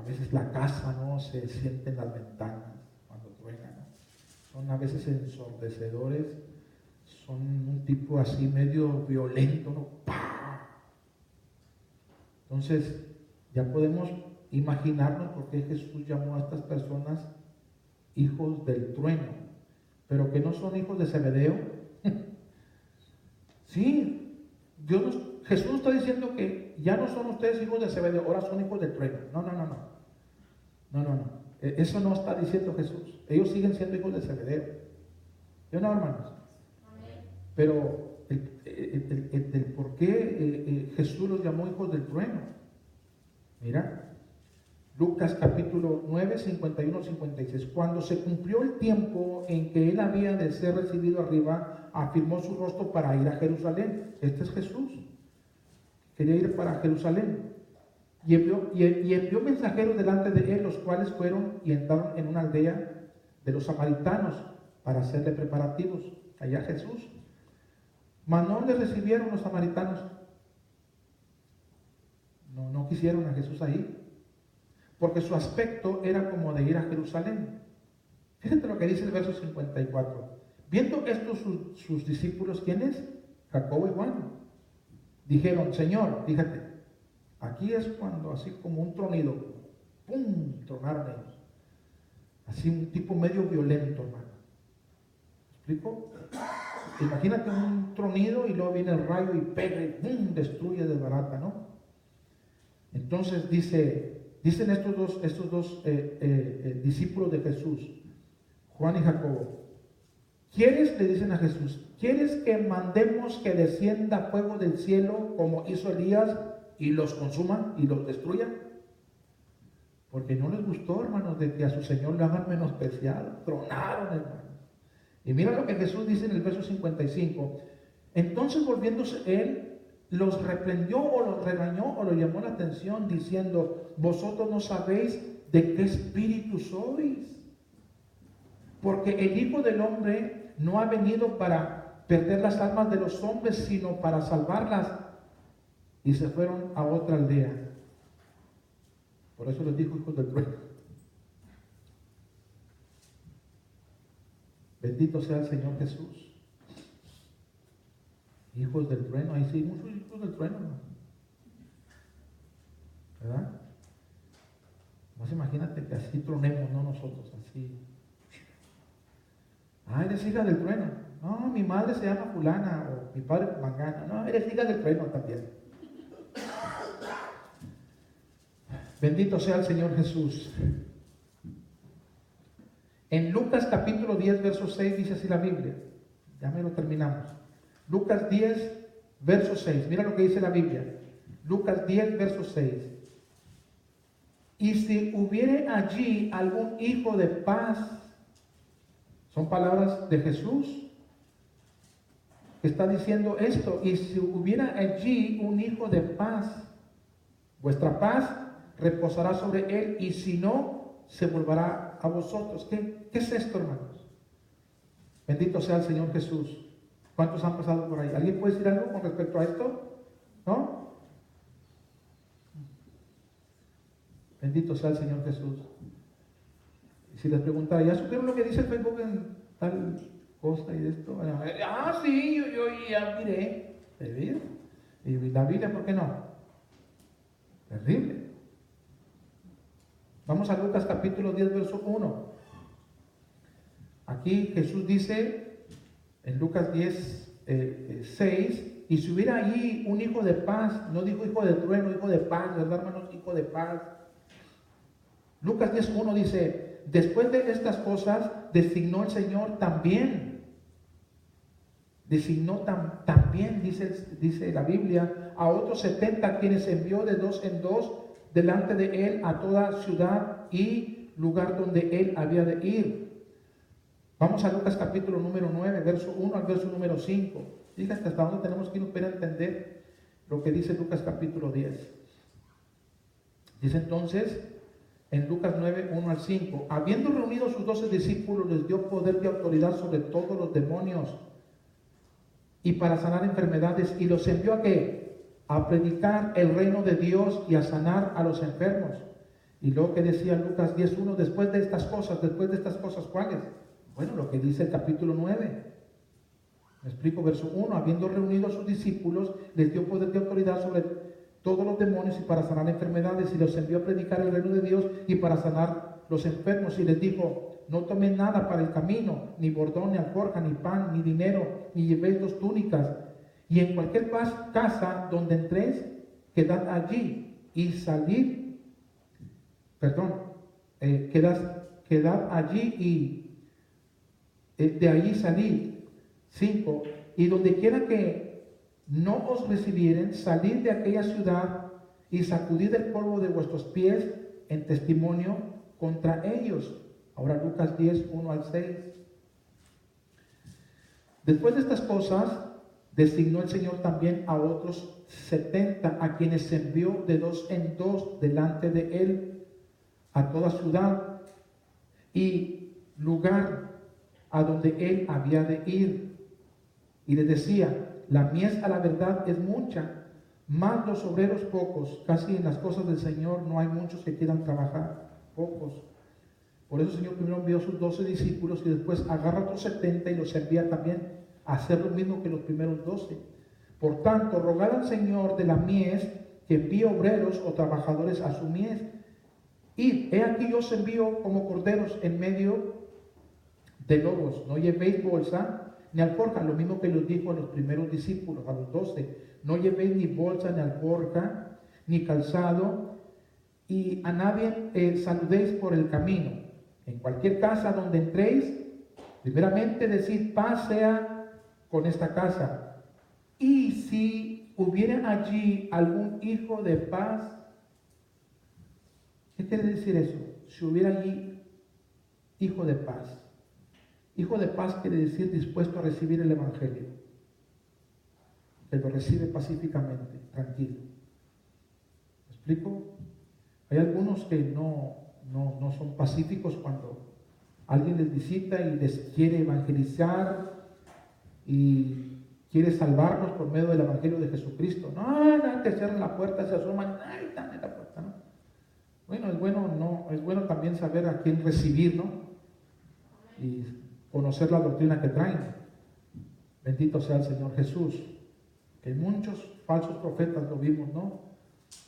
veces la casa, ¿no? Se siente en las ventanas cuando truena, ¿no? Son a veces ensordecedores. Son un tipo así medio violento, ¿no? ¡Pah! Entonces, ya podemos imaginarnos por qué Jesús llamó a estas personas hijos del trueno, pero que no son hijos de Zebedeo. Sí, Jesús está diciendo que ya no son ustedes hijos de Zebedeo, ahora son hijos del trueno. No. Eso no está diciendo Jesús. Ellos siguen siendo hijos de Zebedeo. ¿Sí o no, hermanos? Pero del por qué Jesús los llamó hijos del trueno. Mira, Lucas capítulo 9, 51, 56. Cuando se cumplió el tiempo en que él había de ser recibido arriba, afirmó su rostro para ir a Jerusalén. Este es Jesús. Quería ir para Jerusalén. Y envió mensajeros delante de él, los cuales fueron y entraron en una aldea de los samaritanos para hacerle preparativos. Allá Jesús. Mas no le recibieron los samaritanos. No quisieron a Jesús ahí. Porque su aspecto era como de ir a Jerusalén. Fíjate lo que dice el verso 54. Viendo esto sus discípulos, ¿quiénes? Jacobo y Juan. Dijeron, Señor, fíjate, aquí es cuando así como un tronido, ¡pum!, tronaron ellos. Así un tipo medio violento, hermano. ¿Me explico? Imagínate un tronido y luego viene el rayo y pega y ¡pum!, destruye, desbarata, ¿no? Entonces dicen estos dos discípulos de Jesús, Juan y Jacobo, ¿quieres, le dicen a Jesús, ¿quieres que mandemos que descienda fuego del cielo como hizo Elías y los consuma y los destruya? Porque no les gustó, hermanos, de que a su Señor le hagan menospreciado. Tronaron, hermanos. Y mira lo que Jesús dice en el verso 55. Entonces, volviéndose él, los reprendió o los regañó o los llamó la atención diciendo, vosotros no sabéis de qué espíritu sois, porque el Hijo del Hombre no ha venido para perder las almas de los hombres, sino para salvarlas. Y se fueron a otra aldea. Por eso les dijo hijos del trueno. Bendito sea el Señor Jesús. Hijos del trueno, ahí sí, muchos hijos del trueno, ¿no? ¿Verdad? Más imagínate que así tronemos, no nosotros, así. Ah, eres hija del trueno. No, mi madre se llama fulana, o mi padre mangana. No, eres hija del trueno también. Bendito sea el Señor Jesús. En Lucas capítulo 10, verso 6 dice así la Biblia. Ya me lo terminamos. Lucas 10, verso 6. Mira lo que dice la Biblia. Lucas 10, verso 6. Y si hubiere allí algún hijo de paz, son palabras de Jesús que está diciendo esto. Y si hubiera allí un hijo de paz, vuestra paz reposará sobre él, y si no, se volverá a vosotros. ¿Qué es esto, hermanos? Bendito sea el Señor Jesús. ¿Cuántos han pasado por ahí? ¿Alguien puede decir algo con respecto a esto? ¿No? Bendito sea el Señor Jesús. Y si les preguntara, ¿ya supieron lo que dice el Facebook en tal cosa y de esto? Ah, sí, yo ya miré. ¿Y la Biblia por qué no? Terrible. Vamos a Lucas capítulo 10, verso 1. Aquí Jesús dice en Lucas 10, 6, y si hubiera allí un hijo de paz, no dijo hijo de trueno, hijo de paz, ¿verdad, hermanos? Hijo de paz. Lucas 10, 1 dice, después de estas cosas designó el Señor también, también, dice la Biblia, a otros 70, quienes envió de dos en dos delante de él a toda ciudad y lugar donde él había de ir. Vamos a Lucas capítulo número 9, verso 1 al verso número 5. Fíjate hasta dónde tenemos que ir para entender lo que dice Lucas capítulo 10. Dice entonces en Lucas 9, 1 al 5, habiendo reunido sus 12 discípulos, les dio poder y autoridad sobre todos los demonios y para sanar enfermedades, y los envió ¿a qué? A predicar el reino de Dios y a sanar a los enfermos. Y luego que decía Lucas 10:1, después de estas cosas, ¿cuáles? Bueno, lo que dice el capítulo 9. Me explico, verso 1, habiendo reunido a sus discípulos, les dio poder y autoridad sobre todos los demonios y para sanar enfermedades, y los envió a predicar el reino de Dios y para sanar los enfermos, y les dijo, no tomen nada para el camino, ni bordón, ni alforja, ni pan, ni dinero, ni llevéis 2 túnicas, y en cualquier casa donde entréis, quedad allí y salid, quedad allí y de allí salid. 5, y donde quiera que no os recibieren, salid de aquella ciudad y sacudid el polvo de vuestros pies en testimonio contra ellos. Ahora Lucas 10, 1 al 6. Después de estas cosas, designó el Señor también a otros 70, a quienes envió de 2 en 2 delante de él a toda ciudad y lugar a donde él había de ir. Y les decía: la mies a la verdad es mucha, mas los obreros pocos. Casi en las cosas del Señor no hay muchos que quieran trabajar, pocos. Por eso el Señor primero envió a sus 12 discípulos y después agarra a otros 70 y los envía también a hacer lo mismo que los primeros 12. Por tanto, rogad al Señor de la mies que envíe obreros o trabajadores a su mies. Y he aquí yo os envío como corderos en medio de lobos. No llevéis bolsa ni alforja, lo mismo que los dijo a los primeros discípulos, a los 12. No llevéis ni bolsa, ni alforja, ni calzado, y a nadie saludéis por el camino. En cualquier casa donde entréis, primeramente decid: paz sea con esta casa. Y si hubiera allí algún hijo de paz, ¿qué quiere decir eso? Si hubiera allí hijo de paz. Hijo de paz quiere decir dispuesto a recibir el Evangelio, que lo recibe pacíficamente, tranquilo. ¿Me explico? Hay algunos que no son pacíficos cuando alguien les visita y les quiere evangelizar y quiere salvarnos por medio del Evangelio de Jesucristo. No, que cierren la puerta, se asoman, ay, están en la puerta, ¿no? Bueno, es bueno también saber a quién recibir, ¿no? Y conocer la doctrina que traen. Bendito sea el Señor Jesús. Que muchos falsos profetas lo vimos, ¿no?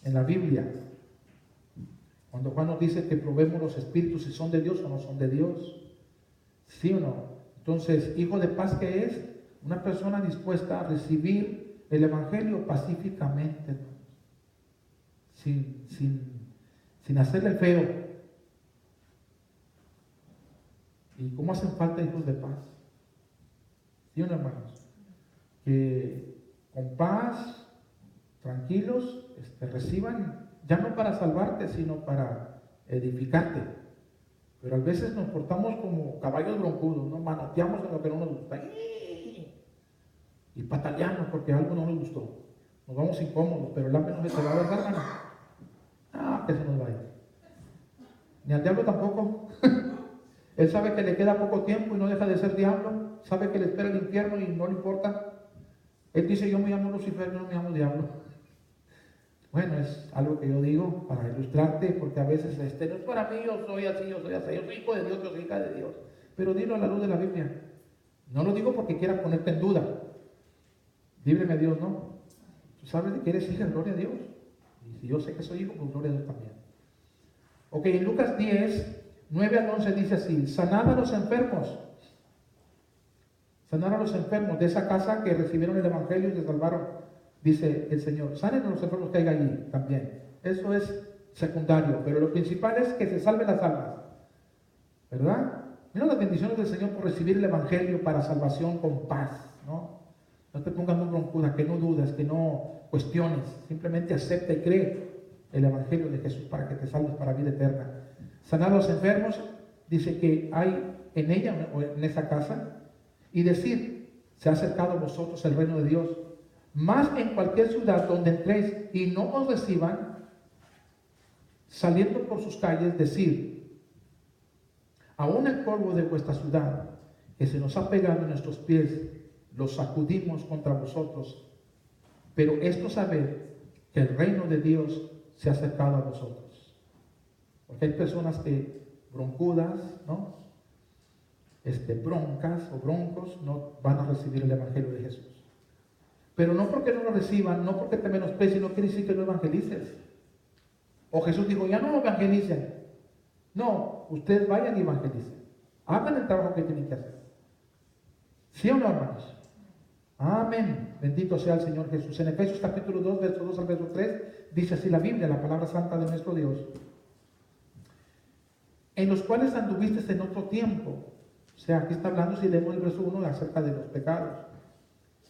En la Biblia. Cuando Juan nos dice que probemos los espíritus si son de Dios o no son de Dios. ¿Sí o no? Entonces, hijo de paz, ¿qué es? Una persona dispuesta a recibir el Evangelio pacíficamente, sin hacerle feo. ¿Y cómo hacen falta hijos de paz? ¿Sí o no, hermanos? Que con paz, tranquilos, reciban, ya no para salvarte, sino para edificarte. Pero a veces nos portamos como caballos broncudos, ¿no? Manoteamos en lo que no nos gusta. Y pataleamos porque algo no nos gustó. Nos vamos incómodos, pero el hambre no se te va a dar, hermano. Que se nos vaya. Ni al diablo tampoco. Él sabe que le queda poco tiempo y no deja de ser diablo. Sabe que le espera el infierno y no le importa. Él dice: yo me llamo Lucifer, no me llamo diablo. Bueno, es algo que yo digo para ilustrarte, porque a veces no es para mí, yo soy así, yo soy hijo de Dios, yo soy hija de Dios. Pero dilo a la luz de la Biblia. No lo digo porque quiera ponerte en duda. Líbreme Dios, ¿no? Tú sabes de que eres hija, gloria a Dios. Y si yo sé que soy hijo, pues gloria a Dios también. Ok, en Lucas 10, 9 al 11 dice así: sanad a los enfermos. Sanar a los enfermos de esa casa que recibieron el Evangelio y se salvaron. Dice el Señor: sanen a los enfermos que hay allí también. Eso es secundario, pero lo principal es que se salven las almas. ¿Verdad? Mira las bendiciones del Señor por recibir el Evangelio para salvación con paz, ¿no? No te pongas muy broncuda, que no dudas, que no cuestiones. Simplemente acepta y cree el Evangelio de Jesús para que te salves para vida eterna. Sanar a los enfermos, dice que hay en ella o en esa casa. Y decir: se ha acercado a vosotros el reino de Dios. Más en cualquier ciudad donde entréis y no os reciban, saliendo por sus calles, decir: aún el polvo de vuestra ciudad que se nos ha pegado en nuestros pies, lo sacudimos contra vosotros. Pero esto sabed que el reino de Dios se ha acercado a vosotros. Porque hay personas que broncudas, ¿no? Broncas o broncos no van a recibir el Evangelio de Jesús. Pero no porque no lo reciban, no porque te menosprecien, no quiere decir que no evangelices. O Jesús dijo: ya no evangelicen. No, ustedes vayan y evangelicen. Hagan el trabajo que tienen que hacer. ¿Sí o no, hermanos? Amén. Bendito sea el Señor Jesús. En Efesios capítulo 2, verso 2 al verso 3, dice así la Biblia, la palabra santa de nuestro Dios: en los cuales anduviste en otro tiempo. O sea, aquí está hablando, si leemos el verso 1, acerca de los pecados.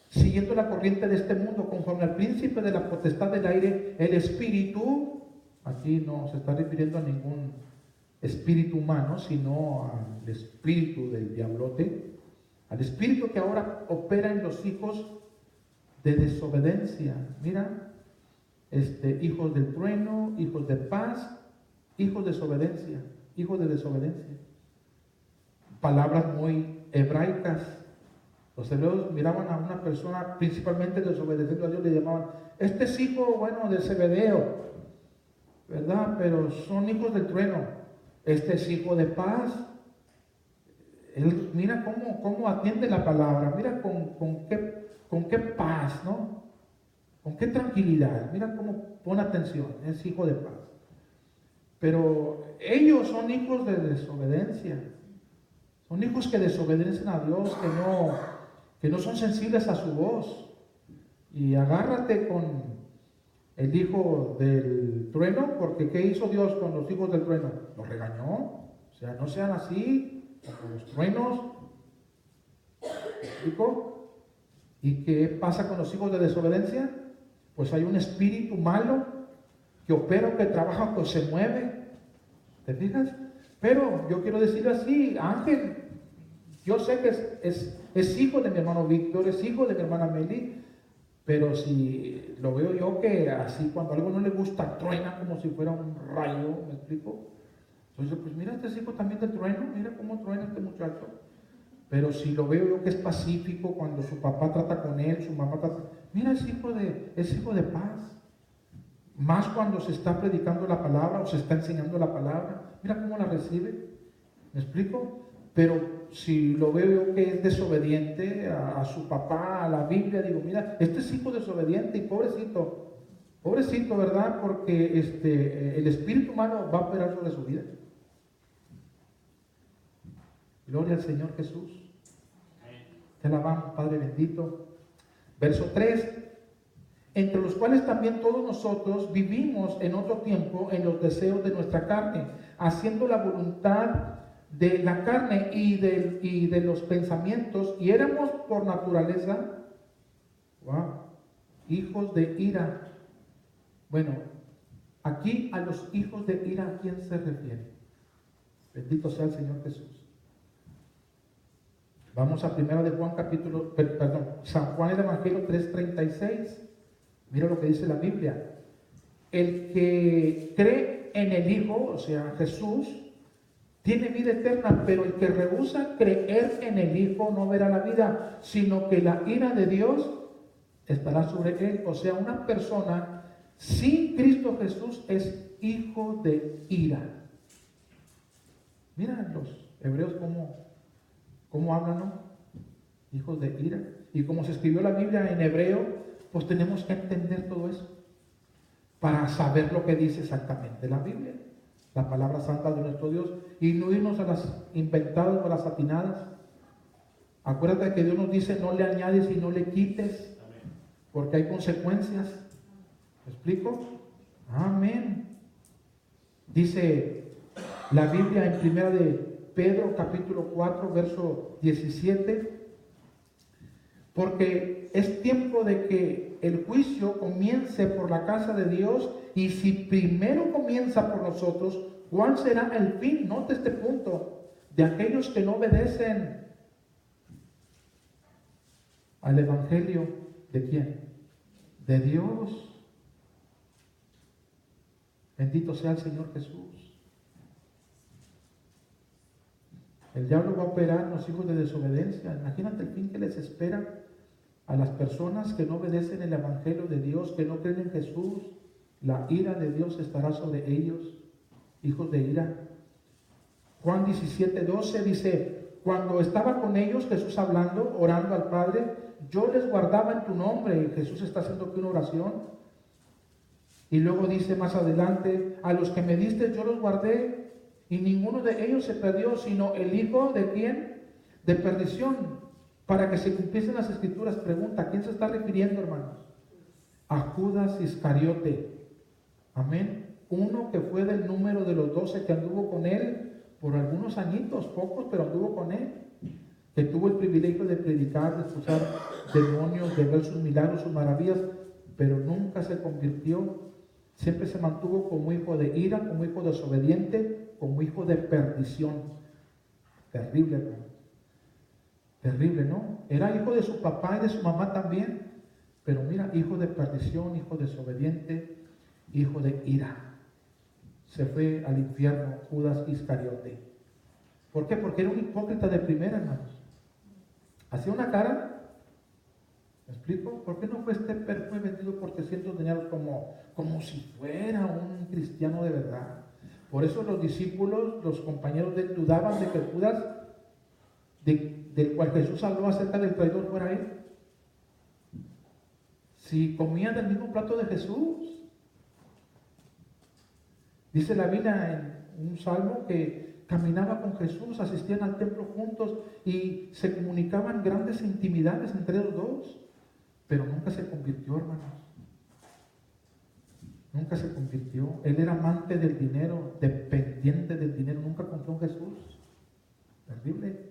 siguiendo la corriente de este mundo, conforme al príncipe de la potestad del aire, el espíritu. Aquí no se está refiriendo a ningún espíritu humano, sino al espíritu del diablote, al espíritu que ahora opera en los hijos de desobediencia. Mira, hijos del trueno, hijos de paz, hijos de desobediencia, hijos de desobediencia. Palabras muy hebraicas. Los hebreos miraban a una persona principalmente desobedeciendo a Dios, le llamaban, este es hijo, bueno, de Zebedeo, ¿verdad? Pero son hijos del trueno. Este es hijo de paz. Él, mira cómo atiende la palabra, mira con qué paz, ¿no? Con qué tranquilidad, mira cómo pone atención, es hijo de paz. Pero ellos son hijos de desobediencia, son hijos que desobedecen a Dios, que no son sensibles a su voz. Y agárrate con el hijo del trueno, porque ¿qué hizo Dios con los hijos del trueno? Los regañó. O sea, no sean así, como los truenos. ¿Me explico? ¿Y qué pasa con los hijos de desobediencia? Pues hay un espíritu malo que opera, que trabaja, que se mueve. ¿Te fijas? Pero yo quiero decir así, Ángel, yo sé que es hijo de mi hermano Víctor, es hijo de mi hermana Meli, pero si lo veo yo que así cuando algo no le gusta, truena como si fuera un rayo, ¿me explico? Entonces, pues mira, este es hijo también del trueno, mira cómo truena este muchacho. Pero si lo veo yo que es pacífico, cuando su papá trata con él, su mamá trata, mira, es hijo de paz. Más cuando se está predicando la palabra o se está enseñando la palabra, mira cómo la recibe. ¿Me explico? Pero si lo veo yo que es desobediente a su papá, a la Biblia, digo, mira, este es hijo desobediente y pobrecito, ¿verdad? Porque el espíritu humano va a operar sobre su vida. Gloria al Señor Jesús. Te alabamos, Padre bendito. Verso 3. Entre los cuales también todos nosotros vivimos en otro tiempo en los deseos de nuestra carne, haciendo la voluntad de la carne y de los pensamientos, y éramos por naturaleza, hijos de ira. Bueno, aquí a los hijos de ira, ¿a quién se refiere? Bendito sea el Señor Jesús. Vamos a 1 de Juan San Juan el Evangelio 3:36. Mira lo que dice la Biblia. El que cree en el Hijo, o sea, Jesús, tiene vida eterna, pero el que rehúsa creer en el Hijo no verá la vida, sino que la ira de Dios estará sobre él. O sea, una persona sin Cristo Jesús es hijo de ira. Mira los hebreos cómo hablan, ¿no? Hijos de ira. Y como se escribió la Biblia en hebreo, pues tenemos que entender todo eso para saber lo que dice exactamente la Biblia, la palabra santa de nuestro Dios, y no irnos a las inventadas o a las atinadas. Acuérdate que Dios nos dice, no le añades y no le quites, porque hay consecuencias. ¿Me explico? Amén. Dice la Biblia en 1 de Pedro capítulo 4 verso 17, porque es tiempo de que el juicio comience por la casa de Dios, y si primero comienza por nosotros, ¿cuál será el fin? Note este punto, de aquellos que no obedecen al Evangelio. ¿De quién? De Dios. Bendito sea el Señor Jesús. El diablo va a operar en los hijos de desobediencia. Imagínate el fin que les espera a las personas que no obedecen el Evangelio de Dios, que no creen en Jesús. La ira de Dios estará sobre ellos, hijos de ira. Juan 17:12 dice, cuando estaba con ellos, Jesús hablando, orando al Padre, yo les guardaba en tu nombre. Y Jesús está haciendo aquí una oración. Y luego dice más adelante, a los que me diste yo los guardé, y ninguno de ellos se perdió, sino el hijo de ¿quién? De perdición, para que se cumpliesen las escrituras. Pregunta, ¿a quién se está refiriendo, hermanos? A Judas Iscariote. Amén. Uno que fue del número de los 12, que anduvo con él por algunos añitos, pocos, pero anduvo con él. que tuvo el privilegio de predicar, de expulsar demonios, de ver sus milagros, sus maravillas, pero nunca se convirtió. Siempre se mantuvo como hijo de ira, como hijo desobediente, como hijo de perdición. Terrible, hermano. Terrible, ¿no? Era hijo de su papá y de su mamá también. Pero mira, hijo de perdición, hijo desobediente, hijo de ira. Se fue al infierno Judas Iscariote. ¿Por qué? Porque era un hipócrita de primera, hermanos. Hacía una cara, ¿me explico? ¿Por qué no fue este perfume vendido por 300 denarios como si fuera un cristiano de verdad? Por eso los discípulos, los compañeros de él, dudaban de que Judas, del cual Jesús habló acerca del traidor, fuera él. Si comían del mismo plato de Jesús. Dice la Biblia en un salmo que caminaba con Jesús, asistían al templo juntos y se comunicaban grandes intimidades entre los dos, pero nunca se convirtió, hermanos. Nunca se convirtió. Él era amante del dinero, dependiente del dinero, nunca confió en Jesús. Terrible.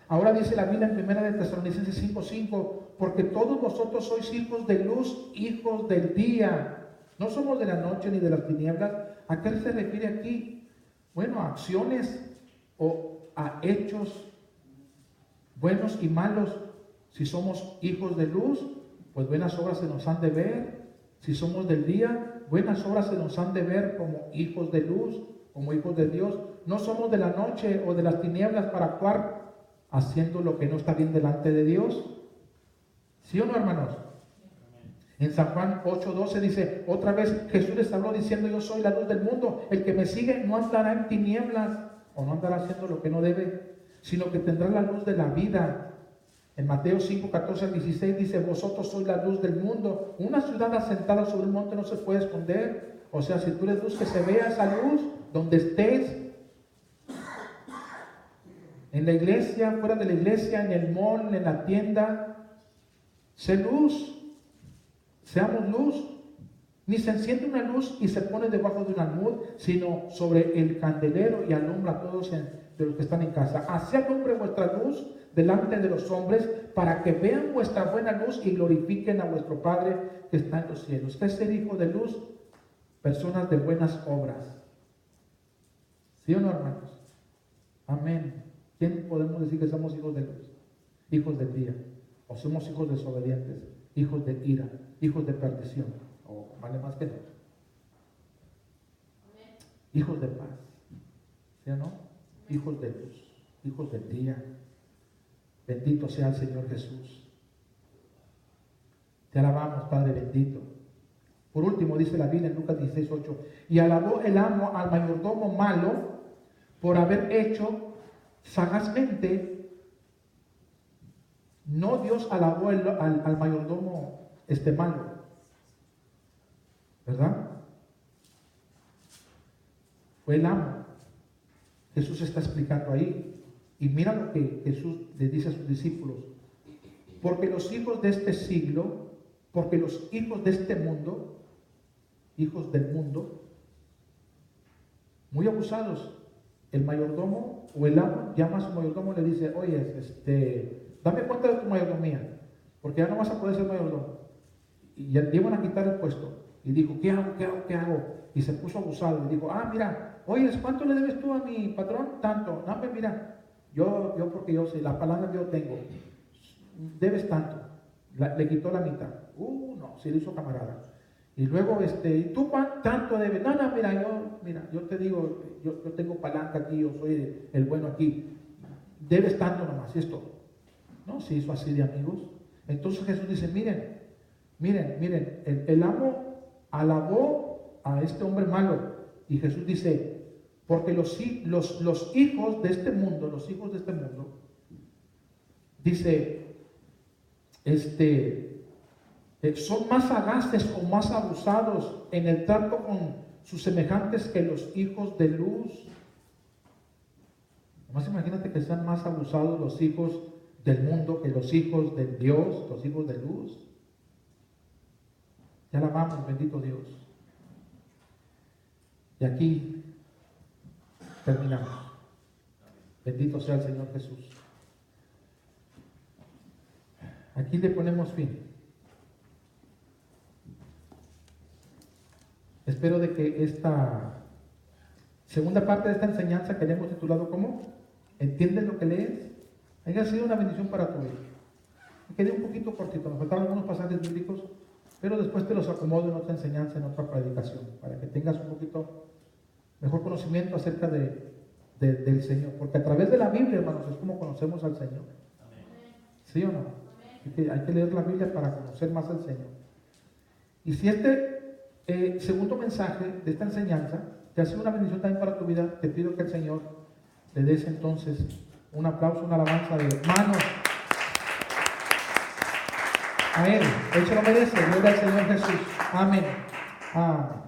Ahora dice la Biblia en 1 de Tesalonicenses 5:5, porque todos vosotros sois hijos de luz, hijos del día. No somos de la noche ni de las tinieblas. ¿A qué se refiere aquí? Bueno, a acciones o a hechos buenos y malos. Si somos hijos de luz, pues buenas obras se nos han de ver. Si somos del día, buenas obras se nos han de ver como hijos de luz, como hijos de Dios. No somos de la noche o de las tinieblas para actuar haciendo lo que no está bien delante de Dios. ¿Sí o no, hermanos? En San Juan 8:12 dice, otra vez Jesús les habló diciendo, yo soy la luz del mundo, el que me sigue no andará en tinieblas, o no andará haciendo lo que no debe, sino que tendrá la luz de la vida. En Mateo 5:14-16 dice, vosotros sois la luz del mundo. Una ciudad asentada sobre un monte no se puede esconder. O sea, si tú eres luz, que se vea esa luz donde estés. En la iglesia, fuera de la iglesia, en el mall, en la tienda. Sé luz. Seamos luz. Ni se enciende una luz y se pone debajo de un almud, sino sobre el candelero y alumbra a todos de los que están en casa. Así alumbre vuestra luz delante de los hombres, para que vean vuestra buena luz y glorifiquen a vuestro Padre que está en los cielos. ¿Qué es ser hijo de luz? Personas de buenas obras. ¿Sí o no, hermanos? Amén. ¿Quién podemos decir que somos hijos de luz? Hijos del día. O somos hijos desobedientes, hijos de ira, hijos de perdición. O vale más que no. Hijos de paz. ¿Sí o no? Hijos de luz, hijos del día. Bendito sea el Señor Jesús. Te alabamos, Padre bendito. Por último, dice la Biblia en Lucas 16:8, y alabó el amo al mayordomo malo por haber hecho sagazmente. No Dios alabó al mayordomo malo, ¿verdad? Fue el amo. Jesús está explicando ahí. Y mira lo que Jesús le dice a sus discípulos. Porque los hijos de este siglo, porque los hijos de este mundo, hijos del mundo, muy abusados. El mayordomo o el amo llama a su mayordomo y le dice, oye, dame cuenta de tu mayordomía, porque ya no vas a poder ser mayordomo. Y ya te iban a quitar el puesto. Y dijo, ¿qué hago? Y se puso abusado y dijo, mira, oye, ¿cuánto le debes tú a mi patrón? Tanto. No, mira, yo porque yo sé, la palabra que yo tengo, debes tanto. Le quitó la mitad. No, se le hizo camarada. Y luego, ¿y tú tanto debes? No, mira, yo te digo, yo tengo palanca aquí, yo soy el bueno aquí. Debes tanto nomás, y es todo. No, se hizo así de amigos. Entonces Jesús dice, miren, el amo alabó a este hombre malo. Y Jesús dice, porque los hijos de este mundo, dice, son más sagaces o más abusados en el trato con sus semejantes que los hijos de luz. Nomás imagínate que sean más abusados los hijos del mundo que los hijos de Dios, los hijos de luz. Ya la amamos, bendito Dios. Y aquí terminamos. Bendito sea el Señor Jesús. Aquí le ponemos fin. Espero de que esta segunda parte de esta enseñanza que le hemos titulado como ¿entiendes lo que lees? Haya sido una bendición para tu vida. Me quedé un poquito cortito, me faltaron algunos pasajes bíblicos, pero después te los acomodo en otra enseñanza, en otra predicación, para que tengas un poquito mejor conocimiento acerca del Señor. Porque a través de la Biblia, hermanos, es como conocemos al Señor. ¿Sí o no? Hay que leer la Biblia para conocer más al Señor. Y si este segundo mensaje de esta enseñanza te ha sido una bendición también para tu vida, te pido que el Señor le des entonces un aplauso, una alabanza de manos a Él. Él se lo merece. Gloria al Señor Jesús. Amén. Amén.